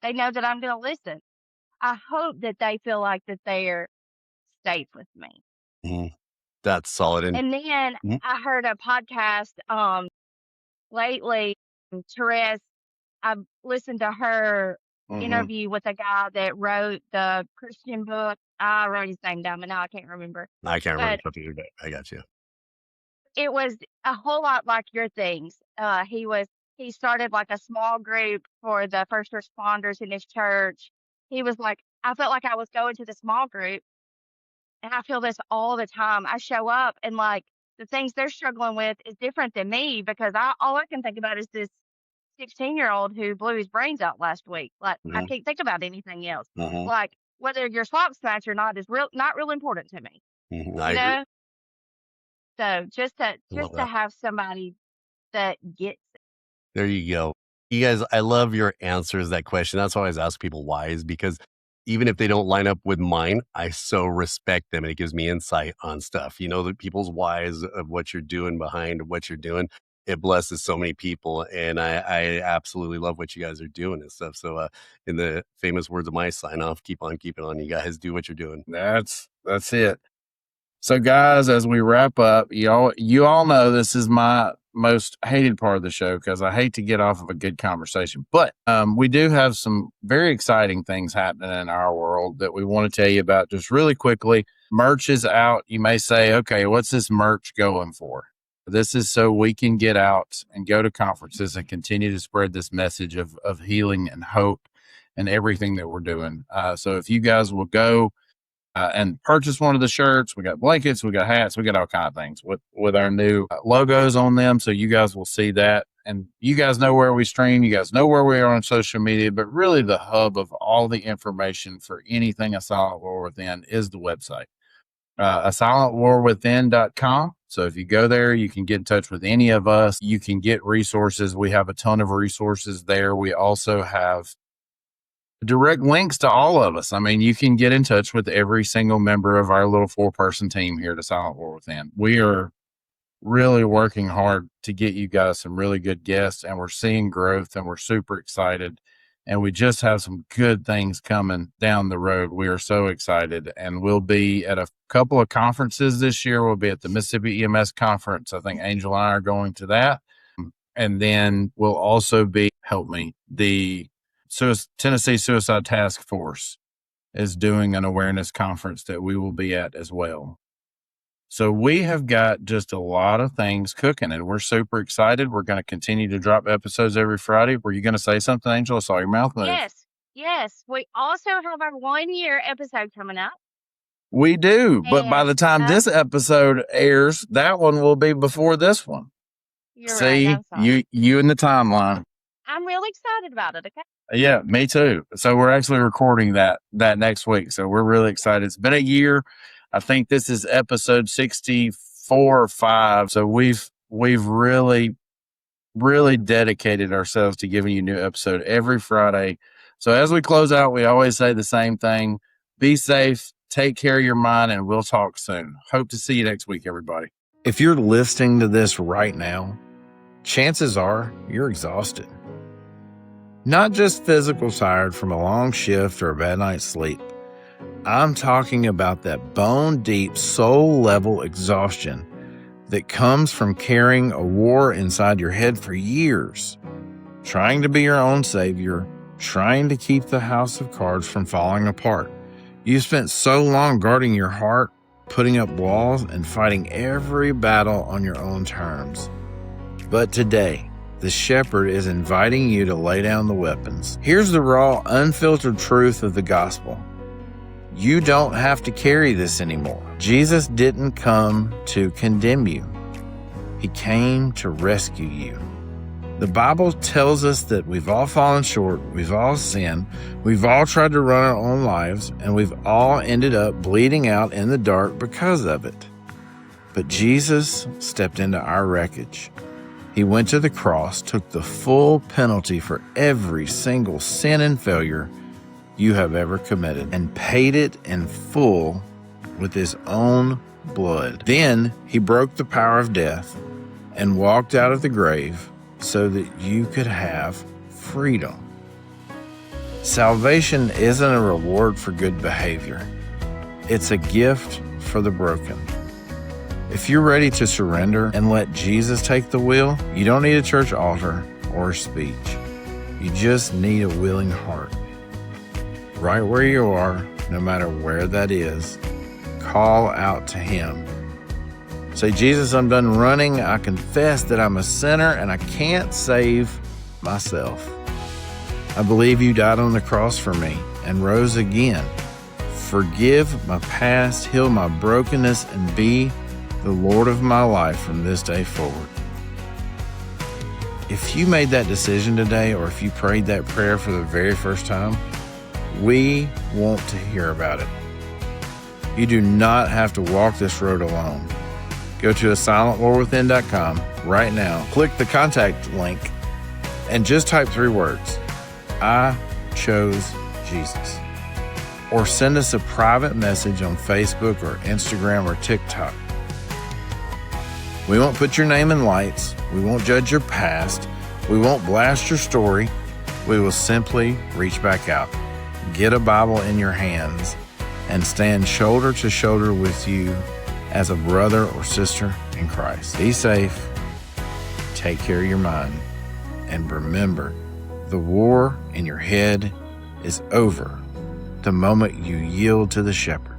that I'm going to listen. I hope that they feel like that they're safe with me. That's solid. And then I heard a podcast lately, Therese, I listened to her interview with a guy that wrote the Christian book. I wrote his name down, but now I can't remember. I can't remember something either, but I got you. It was a whole lot like your things. He started like a small group for the first responders in his church. He was like, I felt like I was going to the small group, and I feel this all the time. I show up and like the things they're struggling with is different than me, because all I can think about is this 16-year-old who blew his brains out last week. Like I can't think about anything else. Like whether your socks match or not is not real important to me. I agree. So just to have somebody that gets it. There you go. You guys, I love your answers to that question. That's why I always ask people why, is because even if they don't line up with mine, I so respect them, and it gives me insight on stuff. The people's whys of what you're doing behind what you're doing. It blesses so many people, and I absolutely love what you guys are doing and stuff. So in the famous words of my sign off, keep on keeping on. You guys do what you're doing. That's it. So guys, as we wrap up, you all know this is my most hated part of the show because I hate to get off of a good conversation. But we do have some very exciting things happening in our world that we want to tell you about just really quickly. Merch is out. You may say, okay, what's this merch going for? This is so we can get out and go to conferences and continue to spread this message of healing and hope and everything that we're doing. So if you guys will go and purchase one of the shirts, we got blankets, we got hats, we got all kind of things with our new logos on them. So you guys will see that. And you guys know where we stream. You guys know where we are on social media. But really the hub of all the information for anything A Silent War Within is the website. asilentwarwithin.com. So if you go there, you can get in touch with any of us. You can get resources. We have a ton of resources there. We also have direct links to all of us. I mean, you can get in touch with every single member of our little 4-person team here at Silent War Within. We are really working hard to get you guys some really good guests, and we're seeing growth, and we're super excited. And we just have some good things coming down the road. We are so excited, and we'll be at a couple of conferences this year. We'll be at the Mississippi EMS conference. I think Angel and I are going to that. And then we'll also be, the Tennessee Suicide Task Force is doing an awareness conference that we will be at as well. So we have got just a lot of things cooking, and we're super excited. We're going to continue to drop episodes every Friday. Were you going to say something, Angel? I saw your mouth move. Yes. We also have our 1-year episode coming up. We do, but by the time this episode airs, that one will be before this one. You're See, right. I'm sorry. you in the timeline. I'm really excited about it. Okay. Yeah, me too. So we're actually recording that next week. So we're really excited. It's been a year. I think this is episode 64 or 5. So we've really, really dedicated ourselves to giving you a new episode every Friday. So as we close out, we always say the same thing. Be safe, take care of your mind, and we'll talk soon. Hope to see you next week, everybody. If you're listening to this right now, chances are you're exhausted. Not just physical tired from a long shift or a bad night's sleep. I'm talking about that bone-deep, soul-level exhaustion that comes from carrying a war inside your head for years, trying to be your own savior, trying to keep the house of cards from falling apart. You spent so long guarding your heart, putting up walls, and fighting every battle on your own terms. But today, the shepherd is inviting you to lay down the weapons. Here's the raw, unfiltered truth of the gospel. You don't have to carry this anymore. Jesus didn't come to condemn you. He came to rescue you. The Bible tells us that we've all fallen short, we've all sinned, we've all tried to run our own lives, and we've all ended up bleeding out in the dark because of it. But Jesus stepped into our wreckage. He went to the cross, took the full penalty for every single sin and failure you have ever committed, and paid it in full with his own blood. Then he broke the power of death and walked out of the grave so that you could have freedom. Salvation isn't a reward for good behavior. It's a gift for the broken. If you're ready to surrender and let Jesus take the wheel, you don't need a church altar or a speech. You just need a willing heart. Right where you are, no matter where that is, call out to him. Say, Jesus, I'm done running. I confess that I'm a sinner and I can't save myself. I believe you died on the cross for me and rose again. Forgive my past, heal my brokenness, and be the Lord of my life from this day forward. If you made that decision today, or if you prayed that prayer for the very first time, we want to hear about it. You do not have to walk this road alone. Go to asilentwarwithin.com right now, click the contact link, and just type 3 words, I chose Jesus. Or send us a private message on Facebook or Instagram or TikTok. We won't put your name in lights. We won't judge your past. We won't blast your story. We will simply reach back out, get a Bible in your hands, and stand shoulder to shoulder with you as a brother or sister in Christ. Be safe, take care of your mind. And remember, the war in your head is over the moment you yield to the shepherd.